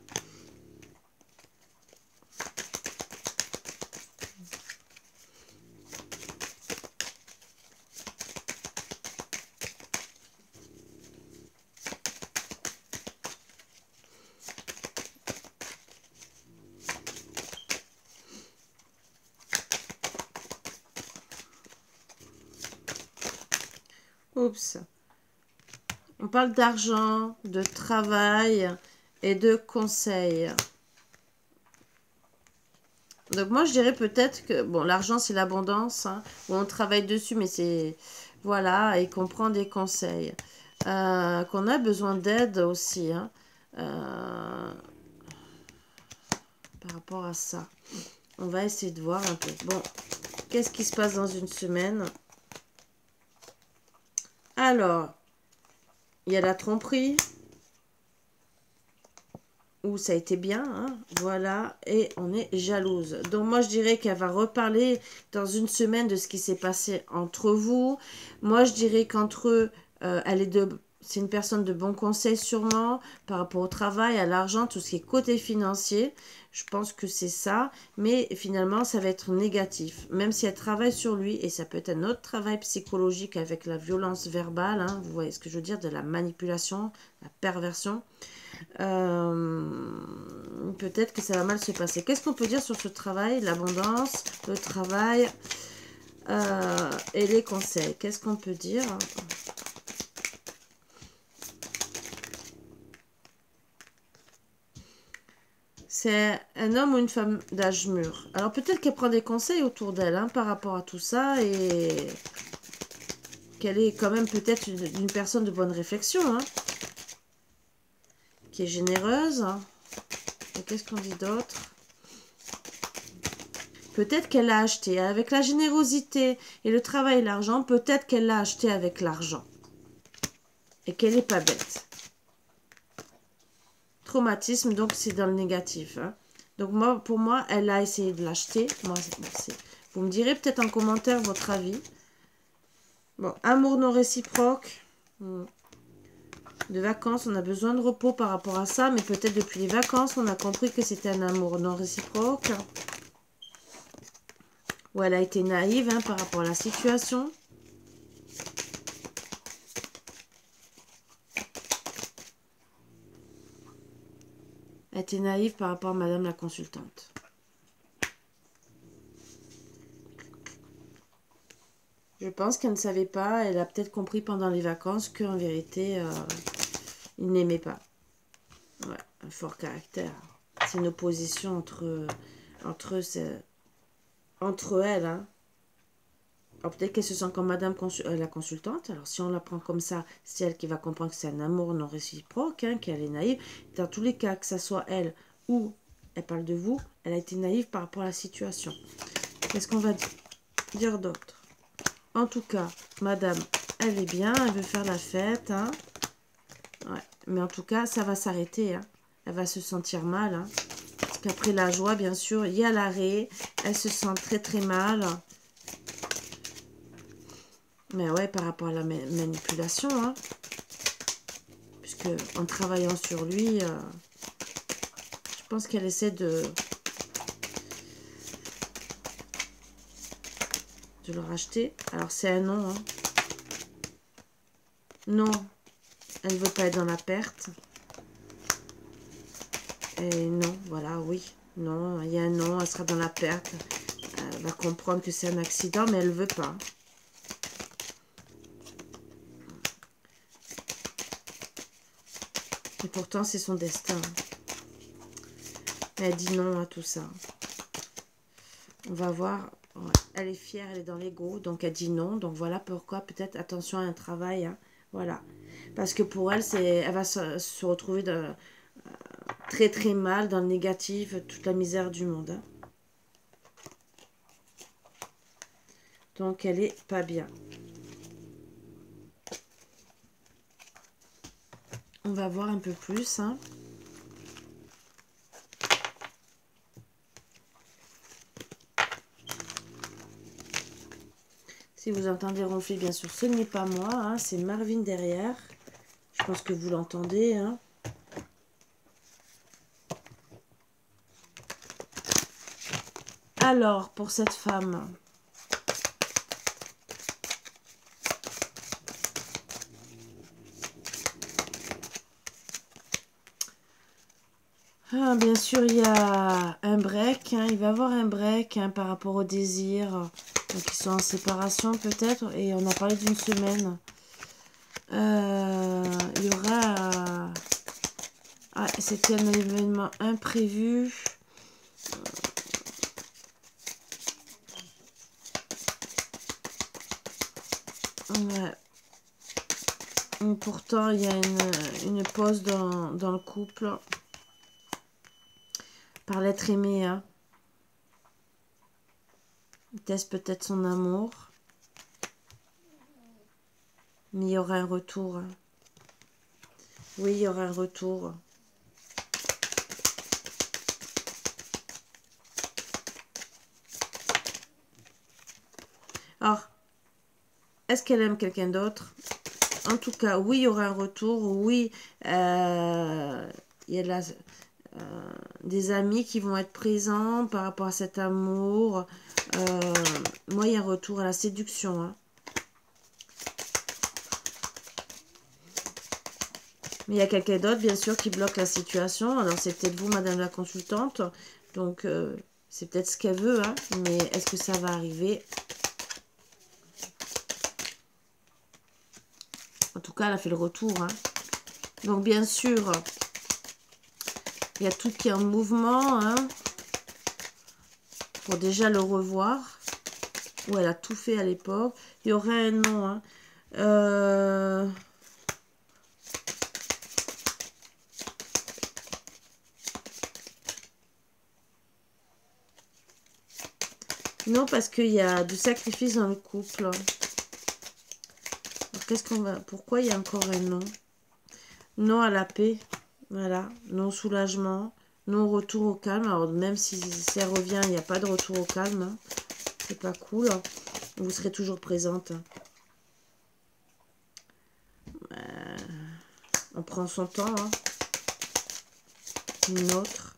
Oups. On parle d'argent, de travail et de conseils. Donc moi je dirais peut-être que, bon, l'argent c'est l'abondance, hein, où on travaille dessus, mais c'est, voilà, et qu'on prend des conseils. Qu'on a besoin d'aide aussi, hein, par rapport à ça. On va essayer de voir un peu. Bon, qu'est-ce qui se passe dans une semaine? Alors, il y a la tromperie, où ça a été bien, hein, voilà, et on est jalouse. Donc moi je dirais qu'elle va reparler dans une semaine de ce qui s'est passé entre vous. Moi je dirais qu'entre eux, c'est une personne de bon conseil sûrement, par rapport au travail, à l'argent, tout ce qui est côté financier. Je pense que c'est ça, mais finalement ça va être négatif, même si elle travaille sur lui, et ça peut être un autre travail psychologique avec la violence verbale, hein, vous voyez ce que je veux dire, de la manipulation, la perversion. Peut-être que ça va mal se passer. Qu'est-ce qu'on peut dire sur ce travail? L'abondance, le travail et les conseils. Qu'est-ce qu'on peut dire? C'est un homme ou une femme d'âge mûr. Alors peut-être qu'elle prend des conseils autour d'elle, hein, par rapport à tout ça, et qu'elle est quand même peut-être une personne de bonne réflexion, hein, qui est généreuse. Et qu'est-ce qu'on dit d'autre? Peut-être qu'elle l'a acheté avec la générosité et le travail et l'argent. Peut-être qu'elle l'a acheté avec l'argent. Et qu'elle n'est pas bête. Traumatisme, donc c'est dans le négatif. Hein. Donc moi, pour moi, elle a essayé de l'acheter. Moi, vous me direz peut-être en commentaire votre avis. Bon, amour non réciproque. De vacances, on a besoin de repos par rapport à ça. Mais peut-être depuis les vacances, on a compris que c'était un amour non réciproque. Où elle a été naïve, hein, par rapport à la situation. Elle était naïve par rapport à Madame la consultante. Je pense qu'elle ne savait pas, elle a peut-être compris pendant les vacances qu'en vérité, il n'aimait pas. Ouais, un fort caractère. C'est une opposition entre elles, hein. Alors peut-être qu'elle se sent comme Madame la consultante. Alors si on la prend comme ça, c'est elle qui va comprendre que c'est un amour non réciproque, hein, qu'elle est naïve. Dans tous les cas, que ça soit elle ou elle parle de vous, elle a été naïve par rapport à la situation. Qu'est-ce qu'on va dire d'autre? En tout cas, Madame, elle est bien, elle veut faire la fête, hein. Ouais. Mais en tout cas, ça va s'arrêter, hein. Elle va se sentir mal, hein. Parce qu'après la joie, bien sûr, il y a l'arrêt. Elle se sent très très mal. Mais ouais, par rapport à la manipulation, hein. Puisque en travaillant sur lui, je pense qu'elle essaie de le racheter. Alors c'est un non, hein. Non, elle ne veut pas être dans la perte. Et non, voilà, oui. Non, il y a un non, elle sera dans la perte. Elle va comprendre que c'est un accident, mais elle ne veut pas. Et pourtant, c'est son destin. Elle dit non à tout ça. On va voir. Ouais. Elle est fière, elle est dans l'ego, donc elle dit non. Donc voilà pourquoi, peut-être, attention à un travail. Hein. Voilà. Parce que pour elle, elle va se retrouver très très mal, dans le négatif, toute la misère du monde. Hein. Donc elle est pas bien. On va voir un peu plus. Hein. Si vous entendez ronfler, bien sûr, ce n'est pas moi. Hein, c'est Marvin derrière. Je pense que vous l'entendez. Hein. Alors, pour cette femme... Ah, bien sûr, il y a un break. Hein, il va y avoir un break hein, par rapport au désir. Donc, ils sont en séparation peut-être. Et on a parlé d'une semaine. Il y aura... Ah, c'était un événement imprévu. Ouais. Pourtant, il y a une pause dans le couple. Par l'être aimé. Hein. Il teste peut-être son amour. Mais il y aura un retour. Hein. Oui, il y aura un retour. Alors, est-ce qu'elle aime quelqu'un d'autre? En tout cas, oui, il y aura un retour. Oui, il y a des amis qui vont être présents par rapport à cet amour. Moi, il y a un retour à la séduction. Hein. Mais il y a quelqu'un d'autre, bien sûr, qui bloque la situation. Alors, c'est peut-être vous, madame la consultante. Donc, c'est peut-être ce qu'elle veut. Hein. Mais est-ce que ça va arriver? En tout cas, elle a fait le retour. Hein. Donc, bien sûr, il y a tout qui est en mouvement. Hein, pour déjà le revoir. Où elle a tout fait à l'époque. Il y aurait un nom. Hein. Non, parce qu'il y a du sacrifice dans le couple. Qu'est-ce qu'on va... Pourquoi il y a encore un non? Non à la paix. Voilà. Non soulagement. Non retour au calme. Alors, même si ça revient, il n'y a pas de retour au calme. Hein. C'est pas cool. Vous serez toujours présente. On prend son temps. Hein. Une autre.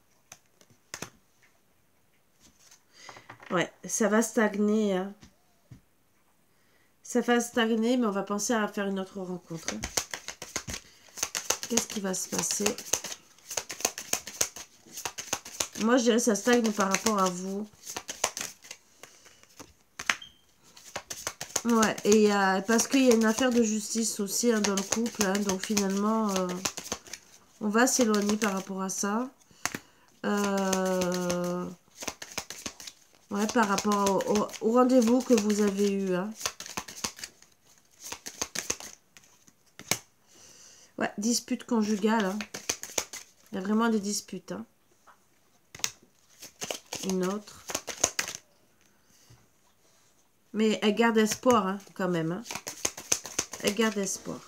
Ouais, ça va stagner. Hein. Ça va stagner, mais on va penser à faire une autre rencontre. Hein. Qu'est-ce qui va se passer? Moi, je dirais que ça stagne par rapport à vous. Ouais, et parce qu'il y a une affaire de justice aussi hein, dans le couple. Hein, donc, finalement, on va s'éloigner par rapport à ça. Ouais, par rapport au rendez-vous que vous avez eu. Hein. Ouais, dispute conjugale. Hein. Il y a vraiment des disputes. Hein. Une autre. Mais elle garde espoir, hein, quand même. Hein. Elle garde espoir.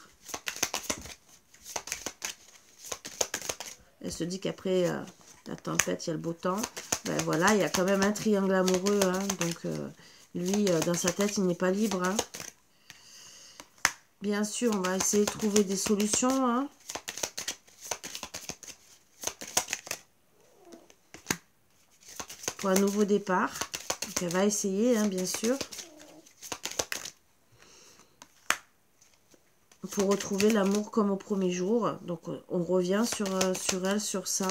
Elle se dit qu'après la tempête, il y a le beau temps. Ben voilà, il y a quand même un triangle amoureux. Hein, donc, lui, dans sa tête, il n'est pas libre. Hein. Bien sûr, on va essayer de trouver des solutions. Hein. Pour un nouveau départ. Donc, elle va essayer, hein, bien sûr. Pour retrouver l'amour comme au premier jour. Donc, on revient sur elle, sur ça.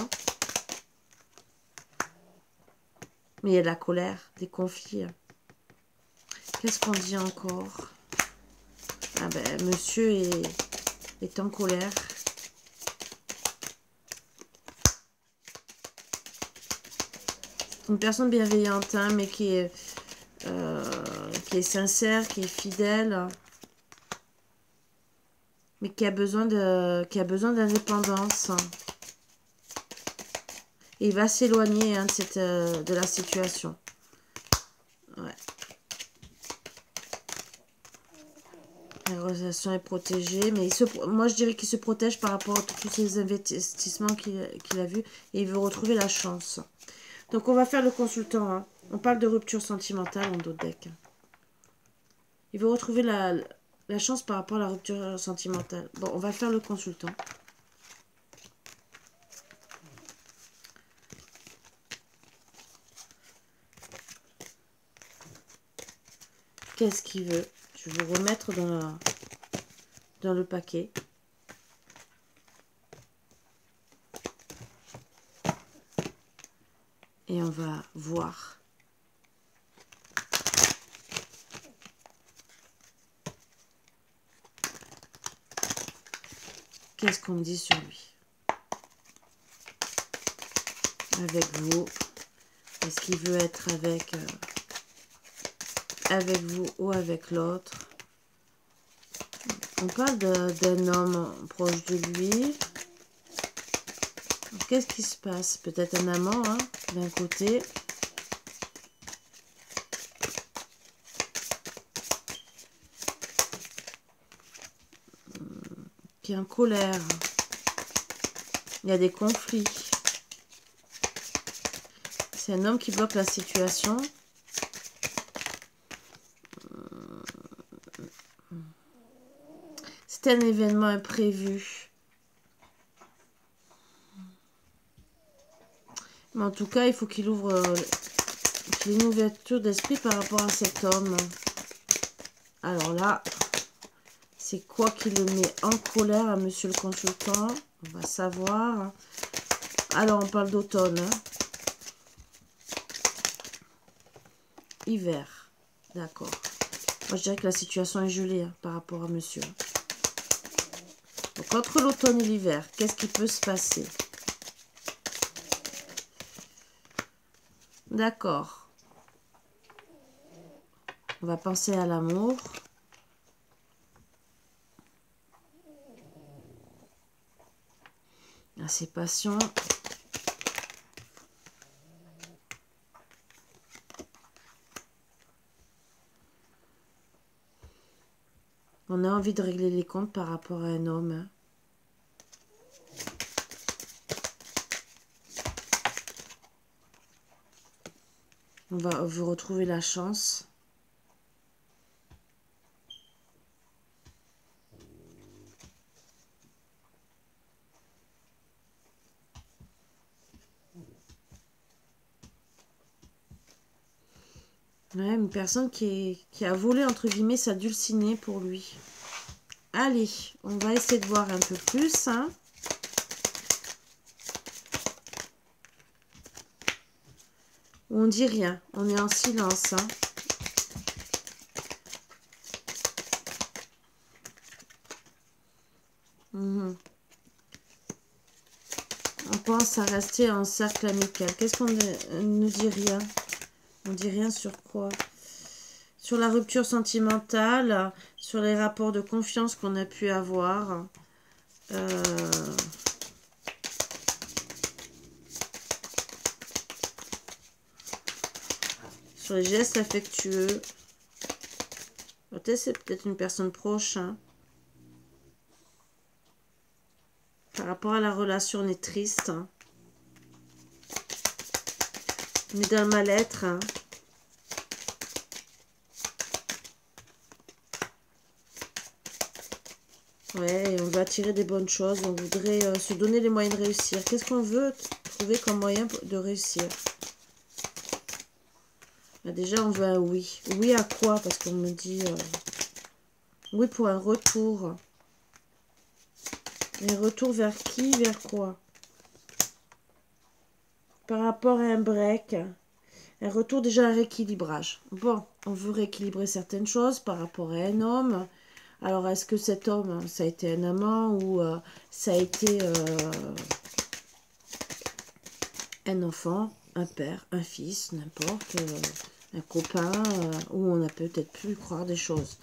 Mais il y a de la colère, des conflits. Qu'est-ce qu'on dit encore? Ah ben, monsieur est en colère. Une personne bienveillante, hein, mais qui est sincère, qui est fidèle, mais qui a besoin d'indépendance. Et il va s'éloigner, hein, de la situation. Ouais. La relation est protégée, mais moi je dirais qu'il se protège par rapport à tous ces investissements qu'il a vus, et il veut retrouver la chance. Donc on va faire le consultant, hein. On parle de rupture sentimentale en d'autres decks. Il veut retrouver la chance par rapport à la rupture sentimentale. Bon, on va faire le consultant. Qu'est-ce qu'il veut? Je vais vous remettre dans le paquet. Et on va voir. Qu'est-ce qu'on me dit sur lui? Avec vous. Est-ce qu'il veut être avec vous ou avec l'autre? On parle d'un homme proche de lui. Qu'est-ce qui se passe? Peut-être un amant, hein, d'un côté. Qui est en colère. Il y a des conflits. C'est un homme qui bloque la situation. C'est un événement imprévu. Mais en tout cas, il faut qu'il ouvre qu'il ait une ouverture d'esprit par rapport à cet homme. Alors là, c'est quoi qui le met en colère à monsieur le consultant? On va savoir. Alors, on parle d'automne. Hein. Hiver. D'accord. Moi, je dirais que la situation est gelée, hein, par rapport à monsieur. Donc, entre l'automne et l'hiver, qu'est-ce qui peut se passer? D'accord. On va penser à l'amour. À ses passions. On a envie de régler les comptes par rapport à un homme. Hein. On va vous retrouver la chance. Ouais, une personne qui a volé, entre guillemets, sa dulcinée pour lui. Allez, on va essayer de voir un peu plus. Hein. On dit rien, on est en silence. Hein. On pense à rester en cercle amical. Qu'est-ce qu'on nous dit rien? On dit rien sur quoi? Sur la rupture sentimentale, sur les rapports de confiance qu'on a pu avoir. Sur les gestes affectueux. C'est peut-être une personne proche. Hein. Par rapport à la relation, on est triste. Hein. On est dans le mal-être. Hein. Ouais, et on veut attirer des bonnes choses. On voudrait se donner les moyens de réussir. Qu'est-ce qu'on veut trouver comme moyen de réussir? Bah déjà, on veut un oui. Oui à quoi? Parce qu'on me dit... oui pour un retour. Un retour vers qui? Vers quoi? Par rapport à un break. Un retour déjà à un rééquilibrage. Bon, on veut rééquilibrer certaines choses par rapport à un homme. Alors, est-ce que cet homme, ça a été un amant ou ça a été un enfant, un père, un fils, n'importe, un copain, où on a peut-être pu croire des choses.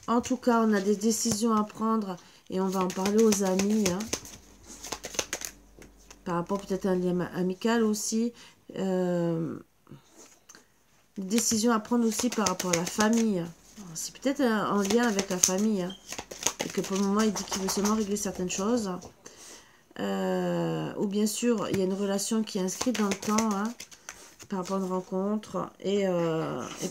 En tout cas, on a des décisions à prendre et on va en parler aux amis. Hein, par rapport peut-être à un lien amical aussi. Des décisions à prendre aussi par rapport à la famille. C'est peut-être en lien avec la famille. Hein, et que pour le moment, il dit qu'il veut seulement régler certaines choses. Ou bien sûr, il y a une relation qui est inscrite dans le temps. Hein, par rapport à une rencontre et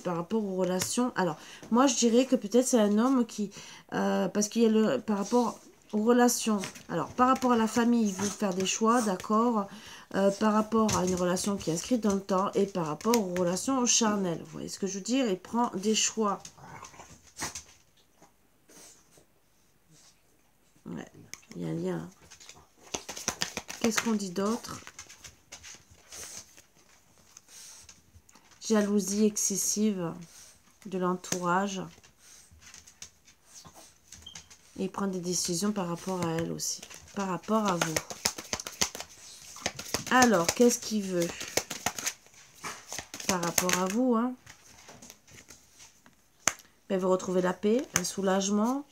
par rapport aux relations. Alors, moi, je dirais que peut-être c'est un homme qui... parce qu'il y a le... Par rapport aux relations. Alors, par rapport à la famille, il veut faire des choix, d'accord. Par rapport à une relation qui est inscrite dans le temps et par rapport aux relations charnelles. Vous voyez ce que je veux dire? Il prend des choix. Ouais, il y a un lien. Qu'est-ce qu'on dit d'autre? Jalousie excessive de l'entourage. Et il prend des décisions par rapport à elle aussi. Par rapport à vous. Alors, qu'est-ce qu'il veut par rapport à vous, hein? Il veut retrouver la paix, un soulagement.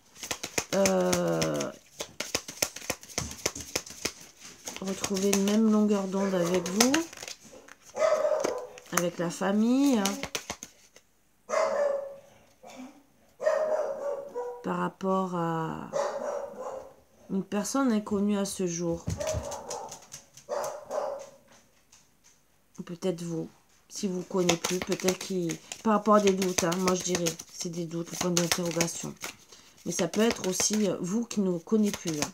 Retrouver une même longueur d'onde avec vous. Avec la famille. Par rapport à une personne inconnue à ce jour. Peut-être vous. Si vous ne connaissez plus, peut-être qu'il... Par rapport à des doutes, hein, moi je dirais, c'est des doutes, le point d'interrogation. Mais ça peut être aussi vous qui ne connaissez plus. Hein.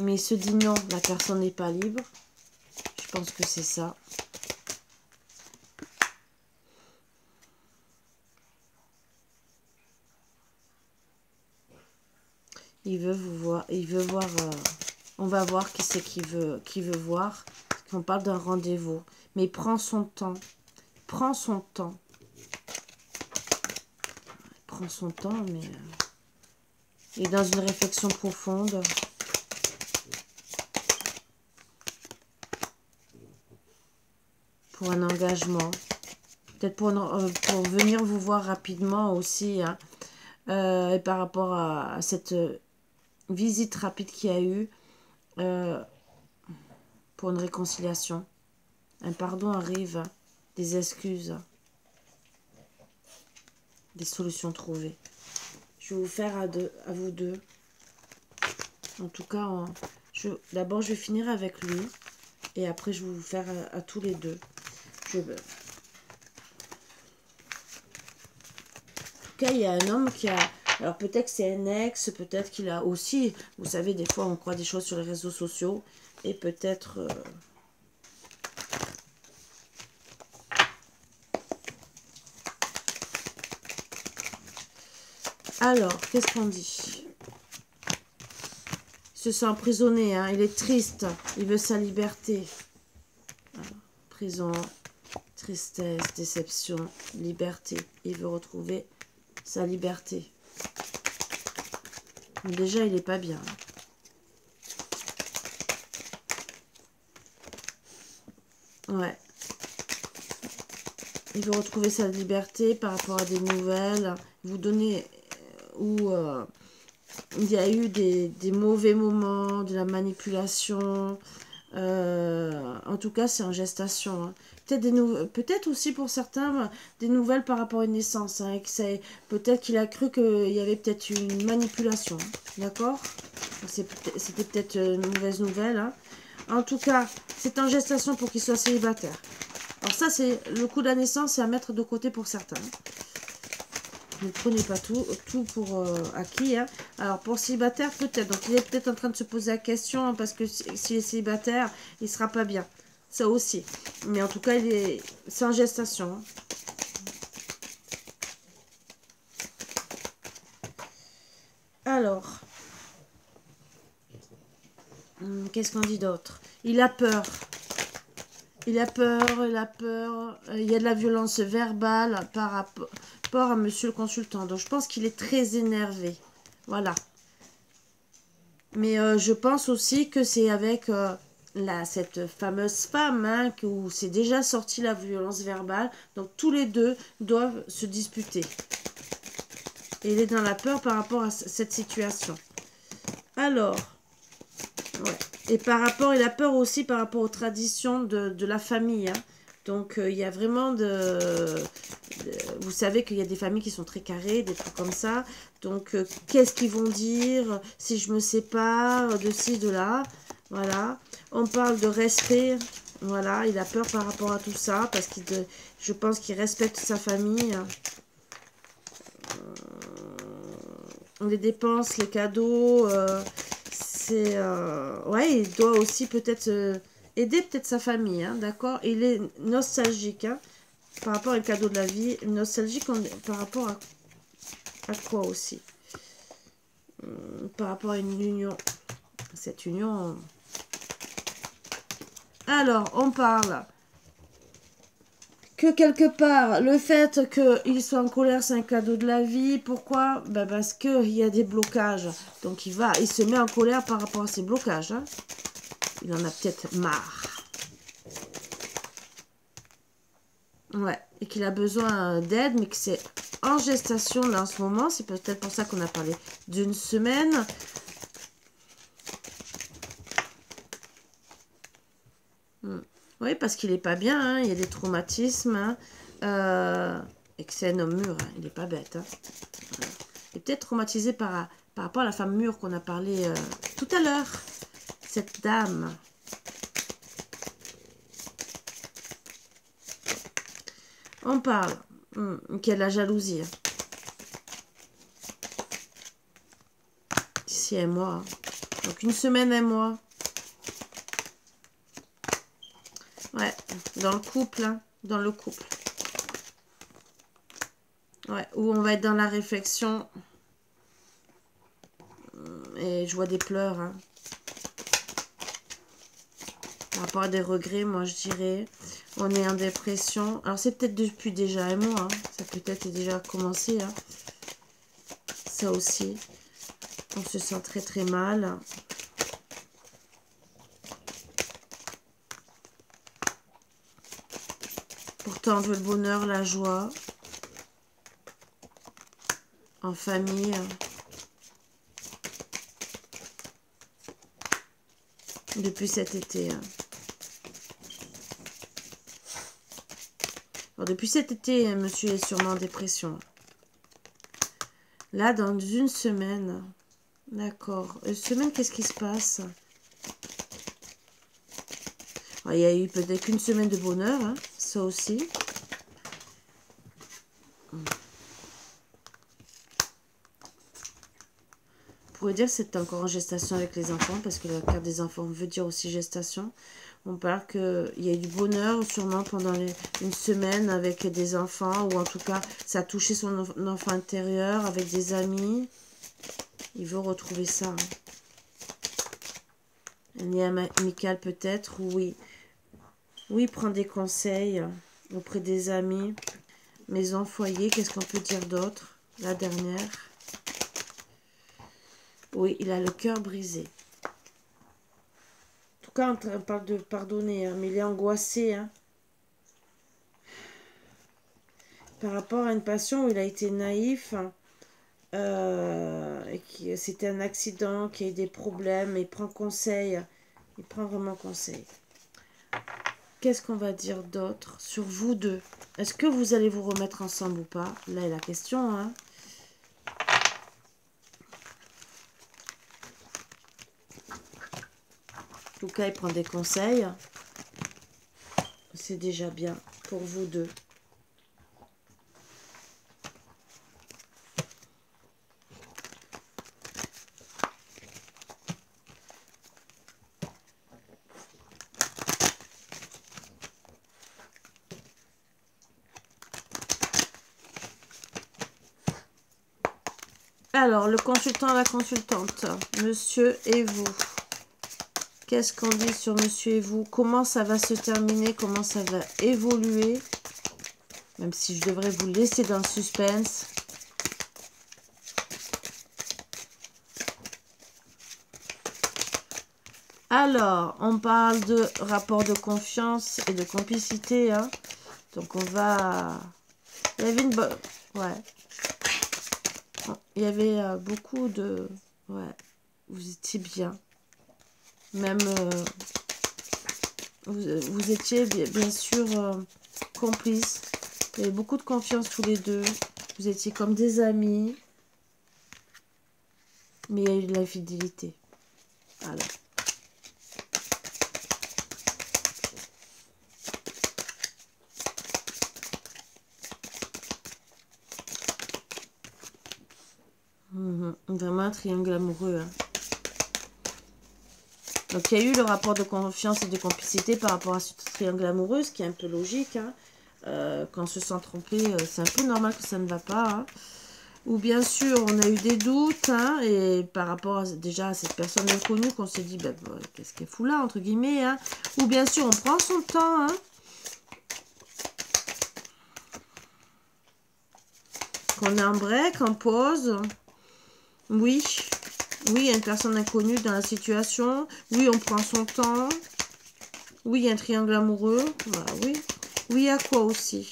Mais il se dit non, la personne n'est pas libre. Je pense que c'est ça. Il veut vous voir, il veut voir, on va voir qui c'est qui veut voir. On parle d'un rendez-vous, mais il prend son temps. Il prend son temps. Il prend son temps, mais il est dans une réflexion profonde. Pour un engagement. Peut-être pour venir vous voir rapidement aussi. Hein. Et par rapport à cette visite rapide qu'il y a eu pour une réconciliation. Un pardon arrive, des excuses, des solutions trouvées. Je vais vous faire à vous deux. En tout cas, d'abord je vais finir avec lui et après je vais vous faire à tous les deux. En tout cas, il y a un homme qui a... Alors peut-être que c'est un ex, peut-être qu'il a aussi... Vous savez, des fois on croit des choses sur les réseaux sociaux. Et peut-être... Alors, qu'est-ce qu'on dit? Il se sent emprisonné, hein, il est triste. Il veut sa liberté. Alors, prison, tristesse, déception, liberté. Il veut retrouver sa liberté. Mais déjà, il n'est pas bien. Ouais. Il veut retrouver sa liberté par rapport à des nouvelles. Vous donner où il y a eu des mauvais moments, de la manipulation. En tout cas, c'est en gestation. Hein. Peut-être aussi pour certains des nouvelles par rapport à une naissance. Hein, peut-être qu'il a cru qu'il y avait peut-être une manipulation. Hein, d'accord? C'était peut-être une mauvaise nouvelle. Hein. En tout cas, c'est en gestation pour qu'il soit célibataire. Alors ça, c'est le coup de la naissance, c'est à mettre de côté pour certains. Ne prenez pas tout pour acquis. Hein. Alors, pour célibataire, peut-être. Donc, il est peut-être en train de se poser la question, hein, parce que s'il est célibataire, il ne sera pas bien. Ça aussi. Mais en tout cas, c'est en gestation. Hein. Alors, qu'est-ce qu'on dit d'autre? Il a peur. Il a peur, il a peur. Il y a de la violence verbale par rapport à monsieur le consultant. Donc, je pense qu'il est très énervé. Voilà. Mais je pense aussi que c'est avec cette fameuse femme hein, où c'est déjà sorti la violence verbale. Donc, tous les deux doivent se disputer. Et il est dans la peur par rapport à cette situation. Alors, ouais. Et par rapport, il a peur aussi par rapport aux traditions de la famille. Hein. Donc, il y a vraiment vous savez qu'il y a des familles qui sont très carrées, des trucs comme ça. Donc, qu'est-ce qu'ils vont dire si je me sépare de ci, de là. Voilà. On parle de respect. Voilà, il a peur par rapport à tout ça parce que je pense qu'il respecte sa famille. Les dépenses, les cadeaux, ouais, il doit aussi peut-être aider peut-être sa famille, hein, d'accord? Il est nostalgique, hein, par rapport aux cadeaux de la vie, nostalgique par rapport à quoi aussi? Par rapport à une union, cette union. Alors, on parle que quelque part, le fait qu'il soit en colère, c'est un cadeau de la vie. Pourquoi? Ben parce qu'il y a des blocages. Donc, il se met en colère par rapport à ces blocages. Hein. Il en a peut-être marre. Ouais, et qu'il a besoin d'aide, mais que c'est en gestation là en ce moment. C'est peut-être pour ça qu'on a parlé d'une semaine. Oui, parce qu'il n'est pas bien, hein. Il y a des traumatismes. Hein. Et que c'est un homme mûr, hein. Il n'est pas bête. Hein. Voilà. Il est peut-être traumatisé par rapport à la femme mûre qu'on a parlé tout à l'heure. Cette dame. On parle qu'il y a de la jalousie. Hein. D'ici un mois. Donc une semaine, un mois. Ouais, dans le couple, hein, dans le couple. Ouais, où on va être dans la réflexion. Et je vois des pleurs, hein. Par rapport à des regrets, moi je dirais. On est en dépression. Alors c'est peut-être depuis déjà un mois, hein. Ça peut-être déjà commencé, hein. Ça aussi. On se sent très très mal. Pourtant on veut le bonheur, la joie. En famille. Depuis cet été. Hein. Alors, depuis cet été, monsieur est sûrement en dépression. Là, dans une semaine. D'accord. Une semaine, qu'est-ce qui se passe? Alors, il y a eu peut-être qu'une semaine de bonheur, hein, ça aussi. On pourrait dire que c'est encore en gestation avec les enfants, parce que la carte des enfants veut dire aussi gestation. On parle qu'il y a eu du bonheur sûrement pendant une semaine avec des enfants, ou en tout cas, ça a touché son enfant intérieur avec des amis. Il veut retrouver ça. Hein. Un lien amical peut-être, oui. Oui, prendre des conseils auprès des amis. Maison, foyer, qu'est-ce qu'on peut dire d'autre? La dernière. Oui, il a le cœur brisé. En tout cas, on parle de pardonner, hein, mais il est angoissé. Hein. Par rapport à une passion où il a été naïf, et que c'était un accident, qu'il y a eu des problèmes, il prend conseil. Il prend vraiment conseil. Qu'est-ce qu'on va dire d'autre sur vous deux? Est-ce que vous allez vous remettre ensemble ou pas? Là est la question, hein. En tout cas, il prend des conseils. C'est déjà bien pour vous deux. Alors, le consultant, la consultante, monsieur et vous. Qu'est-ce qu'on dit sur monsieur et vous? Comment ça va se terminer? Comment ça va évoluer? Même si je devrais vous laisser dans le suspense. Alors, on parle de rapport de confiance et de complicité. Hein. Donc, on va... Il y avait une bonne... Ouais. Il y avait beaucoup de... Ouais. Vous étiez bien. Même... vous étiez bien sûr complices. Il y avait beaucoup de confiance tous les deux. Vous étiez comme des amis. Mais il y a eu de l'infidélité. Voilà. Vraiment un triangle amoureux. Hein. Donc il y a eu le rapport de confiance et de complicité par rapport à ce triangle amoureux, ce qui est un peu logique. Hein. Quand on se sent trompé, c'est un peu normal que ça ne va pas. Hein. Ou bien sûr, on a eu des doutes. Hein, et par rapport déjà à cette personne inconnue qu'on s'est dit, bah, qu'est-ce qu'elle fout là, entre guillemets. Hein. Ou bien sûr, on prend son temps. Hein. Qu'on est en break, en pause. Oui. Oui, il y a une personne inconnue dans la situation. Oui, on prend son temps. Oui, il y a un triangle amoureux. Voilà, oui. Oui, il y a quoi aussi?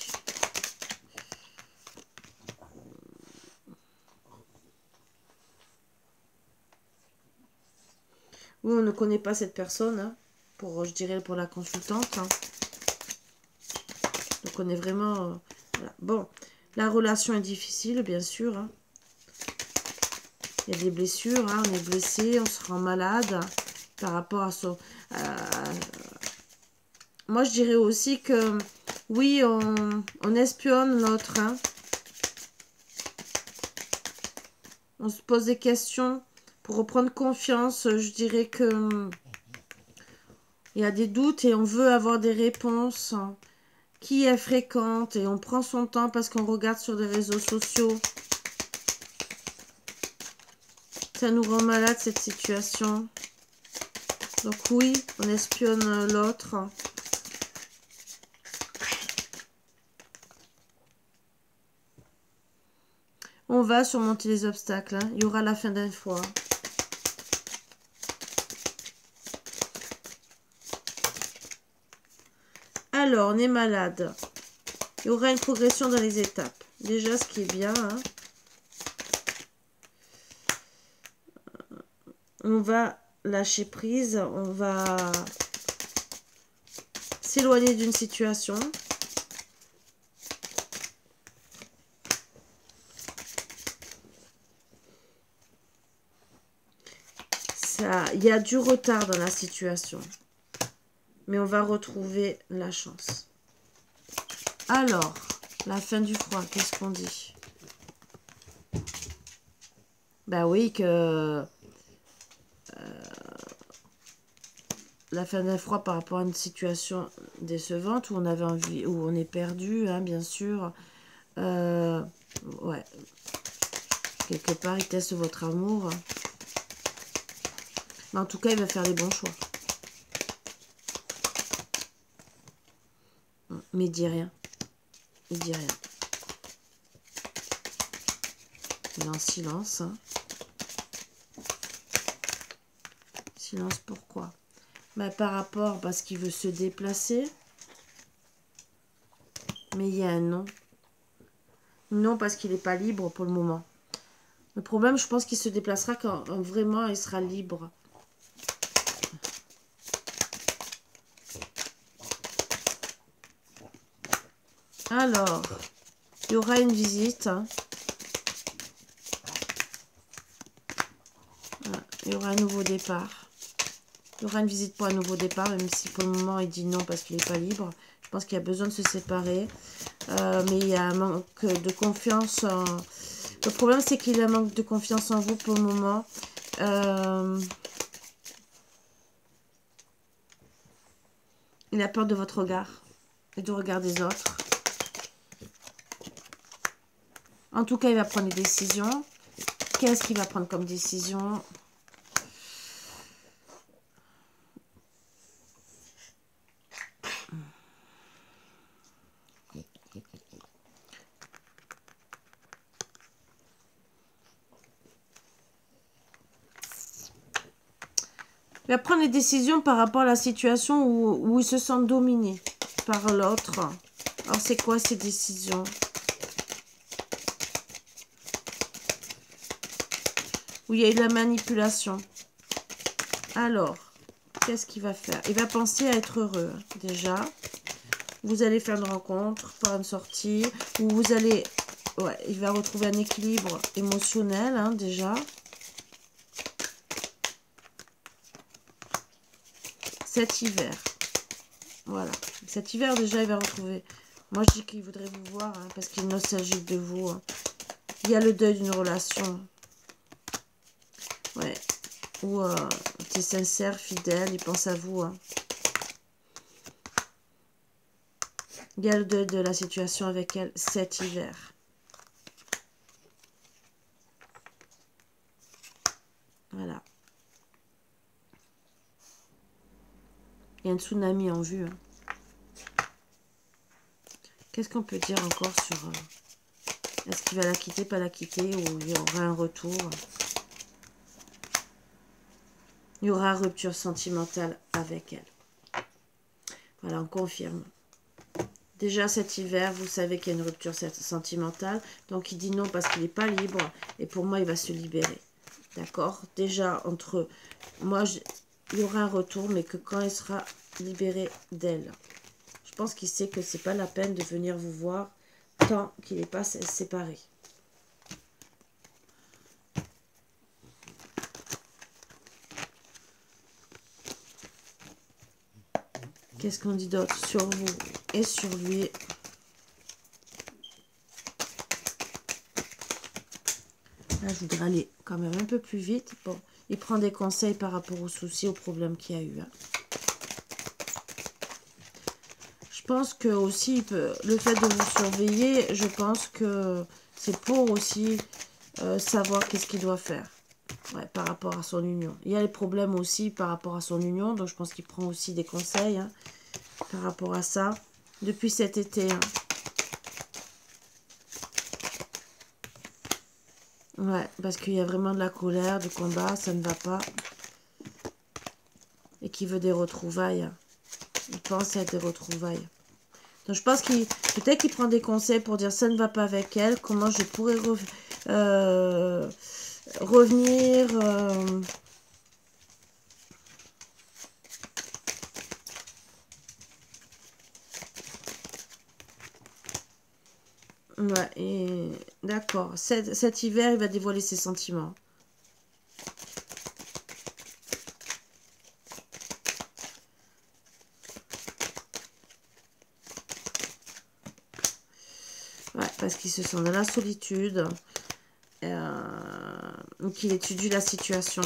Oui, on ne connaît pas cette personne. Hein, pour, je dirais pour la consultante. Hein. Donc, on est vraiment... voilà. Bon, la relation est difficile, bien sûr. Hein. Il y a des blessures, hein, on est blessé, on se rend malade par rapport à son... Moi, je dirais aussi que, oui, on espionne l'autre. Hein. On se pose des questions pour reprendre confiance. Je dirais que il y a des doutes et on veut avoir des réponses. Hein. Qui est fréquente et on prend son temps parce qu'on regarde sur les réseaux sociaux. Ça nous rend malade cette situation. Donc oui, on espionne l'autre. On va surmonter les obstacles. Hein. Il y aura la fin d'un fois. Alors, on est malade. Il y aura une progression dans les étapes. Déjà, ce qui est bien. Hein. On va lâcher prise. On va s'éloigner d'une situation. Il y a du retard dans la situation. Mais on va retrouver la chance. Alors, la fin du froid, qu'est-ce qu'on dit? Ben oui, que... la fin d'un froid par rapport à une situation décevante où on avait envie, où on est perdu, hein, bien sûr. Ouais. Quelque part, il teste votre amour. Mais en tout cas, il va faire les bons choix. Mais il dit rien. Il dit rien. Il est en silence. Hein. Silence pourquoi? Bah, par rapport, parce qu'il veut se déplacer. Mais il y a un non. Non, parce qu'il n'est pas libre pour le moment. Le problème, je pense qu'il se déplacera quand vraiment il sera libre. Alors, il y aura une visite. Hein. Voilà, il y aura un nouveau départ. Il y aura une visite pour un nouveau départ, même si pour le moment il dit non parce qu'il n'est pas libre. Je pense qu'il y a besoin de se séparer. Mais il y a un manque de confiance. Le problème, c'est qu'il a un manque de confiance en vous pour le moment. Il a peur de votre regard et du regard des autres. En tout cas, il va prendre des décisions. qu'est-ce qu'il va prendre comme décision? Il va prendre les décisions par rapport à la situation où il se sent dominé par l'autre. Alors, c'est quoi ces décisions? Où il y a eu de la manipulation. Alors, qu'est-ce qu'il va faire? Il va penser à être heureux, déjà. Vous allez faire une rencontre, faire une sortie, où vous allez... Ouais, il va retrouver un équilibre émotionnel, hein, déjà. Cet hiver. Voilà. Cet hiver, déjà, il va retrouver... Moi, je dis qu'il voudrait vous voir, hein, parce qu'il est nostalgique de vous. Hein. Il y a le deuil d'une relation. Ouais. Ou tu es sincère, fidèle, il pense à vous. Hein. Il y a le deuil de la situation avec elle cet hiver. Voilà. Il y a un tsunami en vue. Hein. Qu'est-ce qu'on peut dire encore sur... est-ce qu'il va la quitter, pas la quitter, ou il y aura un retour? Il y aura une rupture sentimentale avec elle. Voilà, on confirme. Déjà cet hiver, vous savez qu'il y a une rupture sentimentale. Donc il dit non parce qu'il n'est pas libre. Et pour moi, il va se libérer. D'accord? Déjà, entre... Moi, il y aura un retour, mais que quand il sera libéré d'elle. Je pense qu'il sait que c'est pas la peine de venir vous voir tant qu'il n'est pas séparé. Qu'est-ce qu'on dit d'autre sur vous et sur lui? Là, je voudrais aller quand même un peu plus vite. Bon, il prend des conseils par rapport aux soucis, aux problèmes qu'il y a eu. Hein. Je pense que aussi, le fait de vous surveiller, je pense que c'est pour aussi savoir qu'est-ce qu'il doit faire. Ouais, par rapport à son union. Il y a les problèmes aussi par rapport à son union, donc je pense qu'il prend aussi des conseils hein, par rapport à ça. Depuis cet été. Hein. Ouais, parce qu'il y a vraiment de la colère, du combat, ça ne va pas. Et qu'il veut des retrouvailles. Il pense à des retrouvailles. Donc je pense qu'il peut-être qu'il prend des conseils pour dire ça ne va pas avec elle, comment je pourrais revenir... Ouais, et d'accord. Cet hiver, il va dévoiler ses sentiments. Ouais, parce qu'il se sent dans la solitude. Donc il étudie la situation.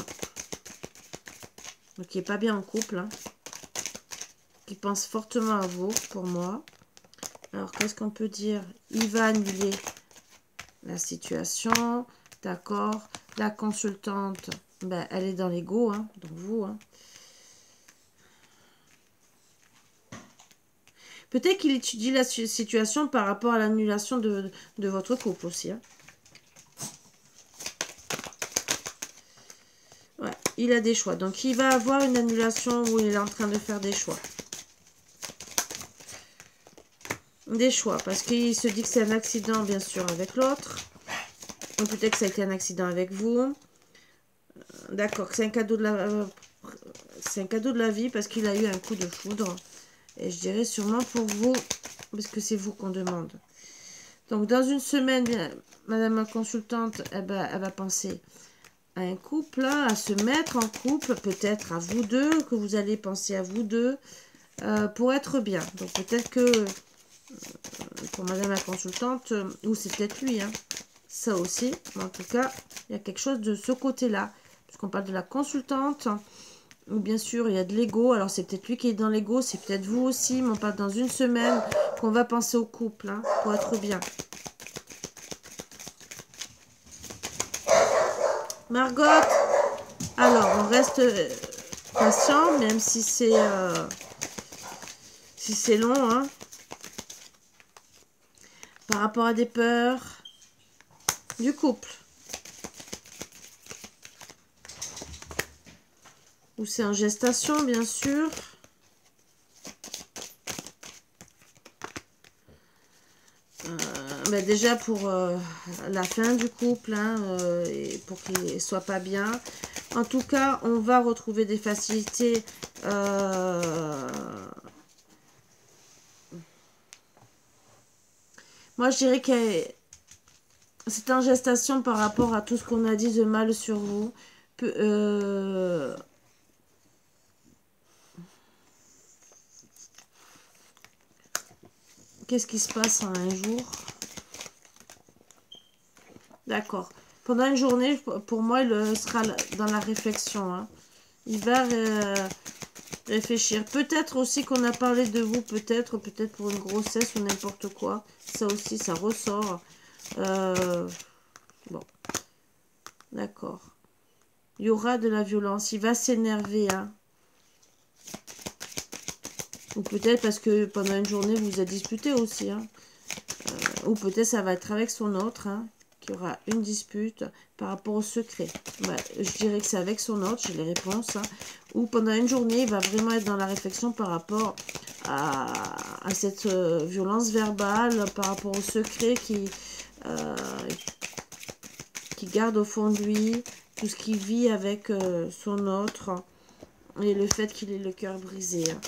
Donc il n'est pas bien en couple. Hein. Il pense fortement à vous, pour moi. Alors, qu'est-ce qu'on peut dire? Il va annuler la situation. D'accord. La consultante, ben, elle est dans l'ego, hein, donc vous. Hein. Peut-être qu'il étudie la situation par rapport à l'annulation de votre couple aussi. Hein. Ouais, il a des choix. Donc, il va avoir une annulation où il est en train de faire des choix. Des choix, parce qu'il se dit que c'est un accident, bien sûr, avec l'autre. Ou peut-être que ça a été un accident avec vous. D'accord, c'est un cadeau de la... c'est un cadeau de la vie parce qu'il a eu un coup de foudre. Et je dirais sûrement pour vous, parce que c'est vous qu'on demande. Donc, dans une semaine, madame la consultante, elle va penser à un couple, hein, à se mettre en couple, peut-être à vous deux, que vous allez penser à vous deux, pour être bien. Donc, peut-être que... pour madame la consultante, ou c'est peut-être lui, hein, ça aussi, mais en tout cas, il y a quelque chose de ce côté-là, puisqu'on parle de la consultante, ou bien sûr, il y a de l'ego, alors c'est peut-être lui qui est dans l'ego, c'est peut-être vous aussi, mais on parle dans une semaine qu'on va penser au couple, hein, pour être bien. Margot, alors on reste patient, même si c'est long, hein. Par rapport à des peurs du couple. Ou c'est en gestation, bien sûr. Ben déjà pour la fin du couple, hein, et pour qu'il ne soit pas bien. En tout cas, on va retrouver des facilités. Moi, je dirais que c'est en gestation par rapport à tout ce qu'on a dit de mal sur vous. Qu'est-ce qui se passe en un jour? D'accord. Pendant une journée, pour moi, il sera dans la réflexion, hein. Il va réfléchir. Peut-être aussi qu'on a parlé de vous, peut-être pour une grossesse ou n'importe quoi. Ça aussi, ça ressort. Bon. D'accord. Il y aura de la violence. Il va s'énerver, hein. Ou peut-être parce que pendant une journée, vous vous êtes disputé aussi, hein. Ou peut-être ça va être avec son autre, hein, qu'il y aura une dispute par rapport au secret. Bah, je dirais que c'est avec son autre, j'ai les réponses. Hein. Ou pendant une journée, il va vraiment être dans la réflexion par rapport à cette violence verbale, par rapport au secret qui garde au fond de lui, tout ce qu'il vit avec son autre, et le fait qu'il ait le cœur brisé. Hein.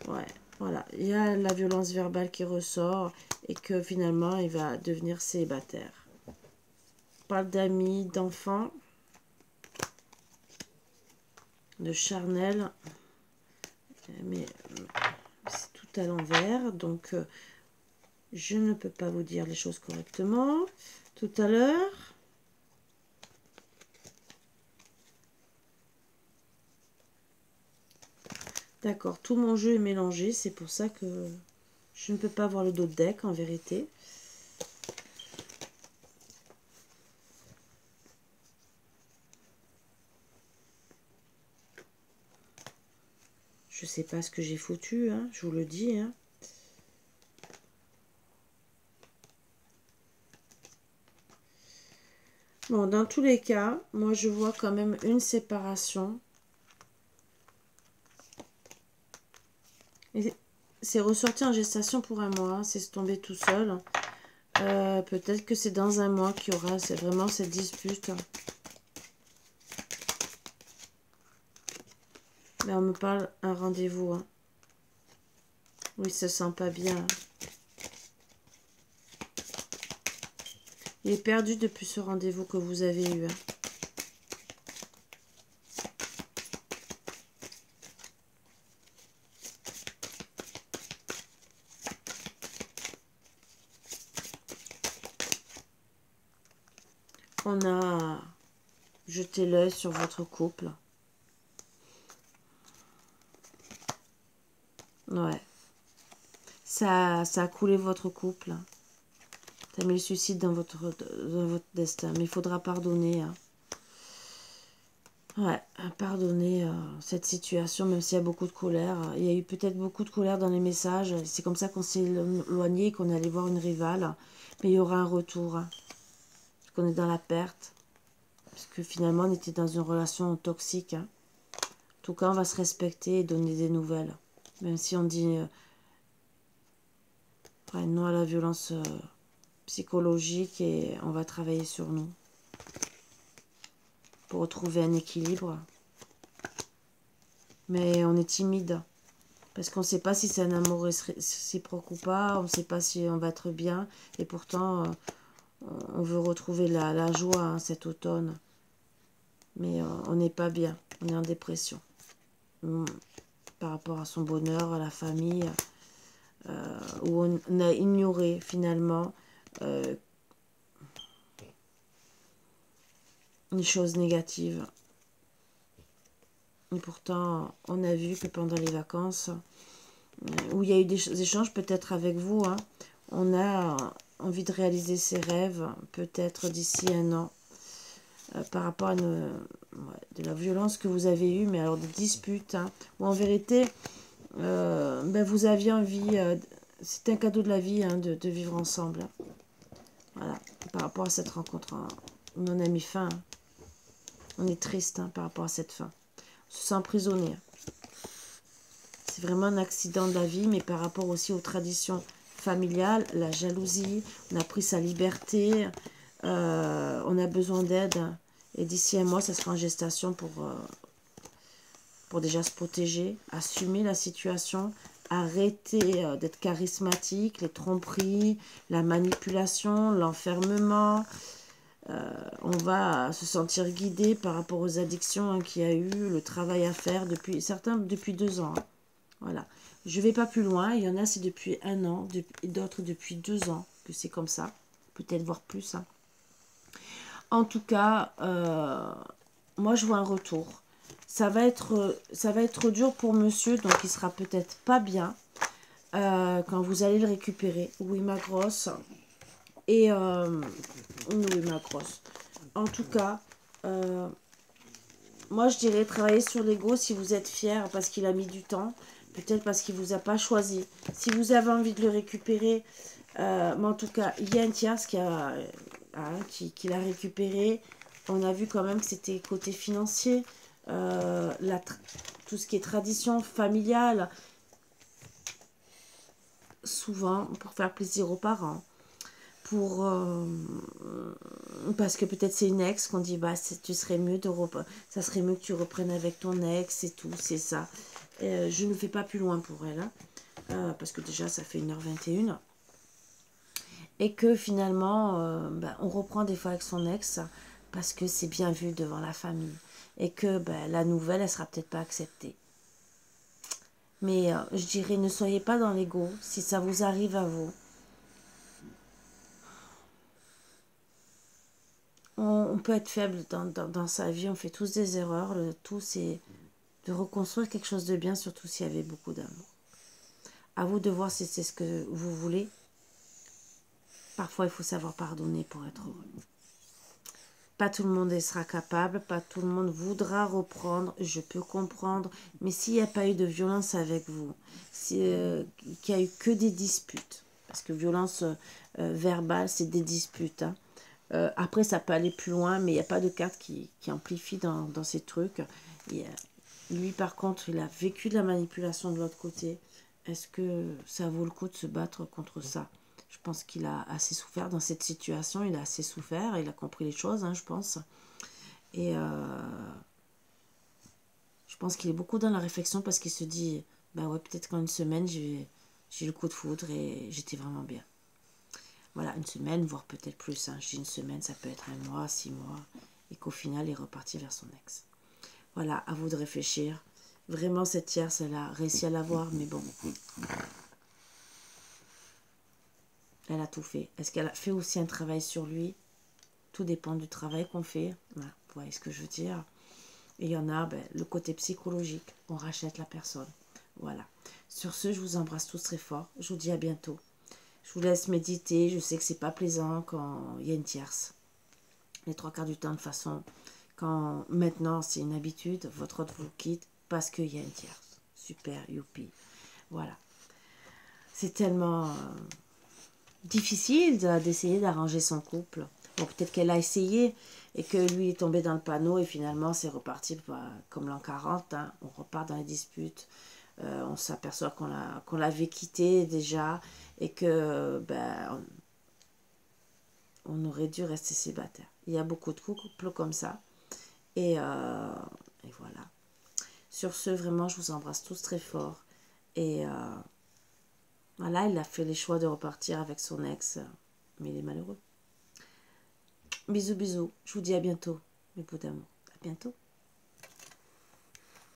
Ouais. Voilà, il y a la violence verbale qui ressort et que finalement, il va devenir célibataire. On parle d'amis, d'enfants, de charnel, mais c'est tout à l'envers, donc je ne peux pas vous dire les choses correctement. Tout à l'heure, d'accord, tout mon jeu est mélangé, c'est pour ça que je ne peux pas voir le dos de deck en vérité. Je sais pas ce que j'ai foutu, hein, je vous le dis. Hein. Bon, dans tous les cas, moi je vois quand même une séparation. C'est ressorti en gestation pour un mois, c'est tombé tout seul. Peut-être que c'est dans un mois qu'il y aura vraiment cette dispute. Mais on me parle un rendez-vous. Hein. Oui, il se sent pas bien. Il est perdu depuis ce rendez-vous que vous avez eu. Hein. On a jeté l'œil sur votre couple. Ouais. Ça a coulé votre couple. Ça a mis le suicide dans votre destin. Mais il faudra pardonner. Hein. Ouais, pardonner cette situation, même s'il y a beaucoup de colère. Il y a eu peut-être beaucoup de colère dans les messages. C'est comme ça qu'on s'est éloigné, qu'on est allé voir une rivale. Mais il y aura un retour. Hein. Parce qu'on est dans la perte. Parce que finalement, on était dans une relation toxique. Hein. En tout cas, on va se respecter et donner des nouvelles. Même si on dit non à la violence psychologique et on va travailler sur nous. Pour retrouver un équilibre. Mais on est timide. Parce qu'on ne sait pas si c'est un amour réciproque ou pas. On ne sait pas si on va être bien. Et pourtant, on veut retrouver la joie hein, cet automne. Mais on n'est pas bien. On est en dépression. Par rapport à son bonheur, à la famille. Où on a ignoré finalement une chose négative. Et pourtant, on a vu que pendant les vacances, où il y a eu des échanges peut-être avec vous, hein, on a envie de réaliser ses rêves, peut-être d'ici un an. par rapport à de la violence que vous avez eue, mais alors des disputes, hein, où en vérité, ben vous aviez envie, c'est un cadeau de la vie, hein, de vivre ensemble. Hein. Voilà, par rapport à cette rencontre, hein, on a mis fin. Hein. On est triste hein, par rapport à cette fin. On se sent prisonnier. C'est vraiment un accident de la vie, mais par rapport aussi aux traditions familiales, la jalousie, on a pris sa liberté, on a besoin d'aide. Et d'ici un mois, ça sera en gestation pour déjà se protéger, assumer la situation, arrêter d'être charismatique, les tromperies, la manipulation, l'enfermement. On va se sentir guidé par rapport aux addictions hein, qu'il y a eu, le travail à faire, certains depuis 2 ans. Hein. Voilà. Je ne vais pas plus loin. Il y en a, c'est depuis 1 an, d'autres depuis 2 ans que c'est comme ça. Peut-être voire plus. Hein. En tout cas, moi, je vois un retour. Ça va être dur pour monsieur, donc il sera peut-être pas bien quand vous allez le récupérer. Oui, ma grosse. Et oui, ma grosse. En tout cas, moi, je dirais travailler sur l'ego si vous êtes fier parce qu'il a mis du temps. Peut-être parce qu'il ne vous a pas choisi. Si vous avez envie de le récupérer, mais en tout cas, il y a un tierce qui l'a récupéré. On a vu quand même que c'était côté financier. Tout ce qui est tradition familiale. Souvent, pour faire plaisir aux parents. Parce que peut-être c'est une ex qu'on dit bah ça serait mieux que tu reprennes avec ton ex et tout, c'est ça. Je ne fais pas plus loin pour elle, hein, parce que déjà ça fait 1h21 et que finalement on reprend des fois avec son ex parce que c'est bien vu devant la famille et que la nouvelle elle sera peut-être pas acceptée. Mais je dirais ne soyez pas dans l'ego si ça vous arrive à vous. On peut être faible dans sa vie, on fait tous des erreurs. Le tout, c'est de reconstruire quelque chose de bien, surtout s'il y avait beaucoup d'amour. À vous de voir si c'est ce que vous voulez. Parfois, il faut savoir pardonner pour être heureux. Pas tout le monde sera capable, pas tout le monde voudra reprendre, je peux comprendre. Mais s'il n'y a pas eu de violence avec vous, qu'il n'y a eu que des disputes, parce que violence verbale, c'est des disputes, hein. Après, ça peut aller plus loin, mais il n'y a pas de carte qui amplifie dans ces trucs. Lui, par contre, il a vécu de la manipulation de l'autre côté. Est-ce que ça vaut le coup de se battre contre ça? Je pense qu'il a assez souffert dans cette situation. Il a assez souffert. Il a compris les choses, hein, je pense. Et je pense qu'il est beaucoup dans la réflexion parce qu'il se dit, bah ouais, peut-être qu'en une semaine, j'ai eu le coup de foudre et j'étais vraiment bien. Voilà, une semaine, voire peut-être plus. Hein. Je dis une semaine, ça peut être 1 mois, 6 mois. Et qu'au final, il est reparti vers son ex. Voilà, à vous de réfléchir. Vraiment, cette tierce, elle a réussi à l'avoir, mais bon. Elle a tout fait. Est-ce qu'elle a fait aussi un travail sur lui? Tout dépend du travail qu'on fait. Voilà, vous voyez ce que je veux dire? Et il y en a, le côté psychologique. On rachète la personne. Voilà. Sur ce, je vous embrasse tous très fort. Je vous dis à bientôt. Je vous laisse méditer. Je sais que c'est pas plaisant quand il y a une tierce. Les 3/4 du temps, de toute façon, quand maintenant c'est une habitude, votre autre vous quitte parce qu'il y a une tierce. Super, youpi. Voilà. C'est tellement difficile d'essayer d'arranger son couple. Bon, peut-être qu'elle a essayé et que lui est tombé dans le panneau et finalement c'est reparti comme l'an 40. Hein. On repart dans les disputes. On s'aperçoit qu'on l'avait quitté déjà et que on aurait dû rester célibataire. Il y a beaucoup de couples comme ça. Et voilà. Sur ce, vraiment, je vous embrasse tous très fort. Et voilà, il a fait les choix de repartir avec son ex. Mais il est malheureux. Bisous, bisous. Je vous dis à bientôt, mes bouts d'amour. À bientôt.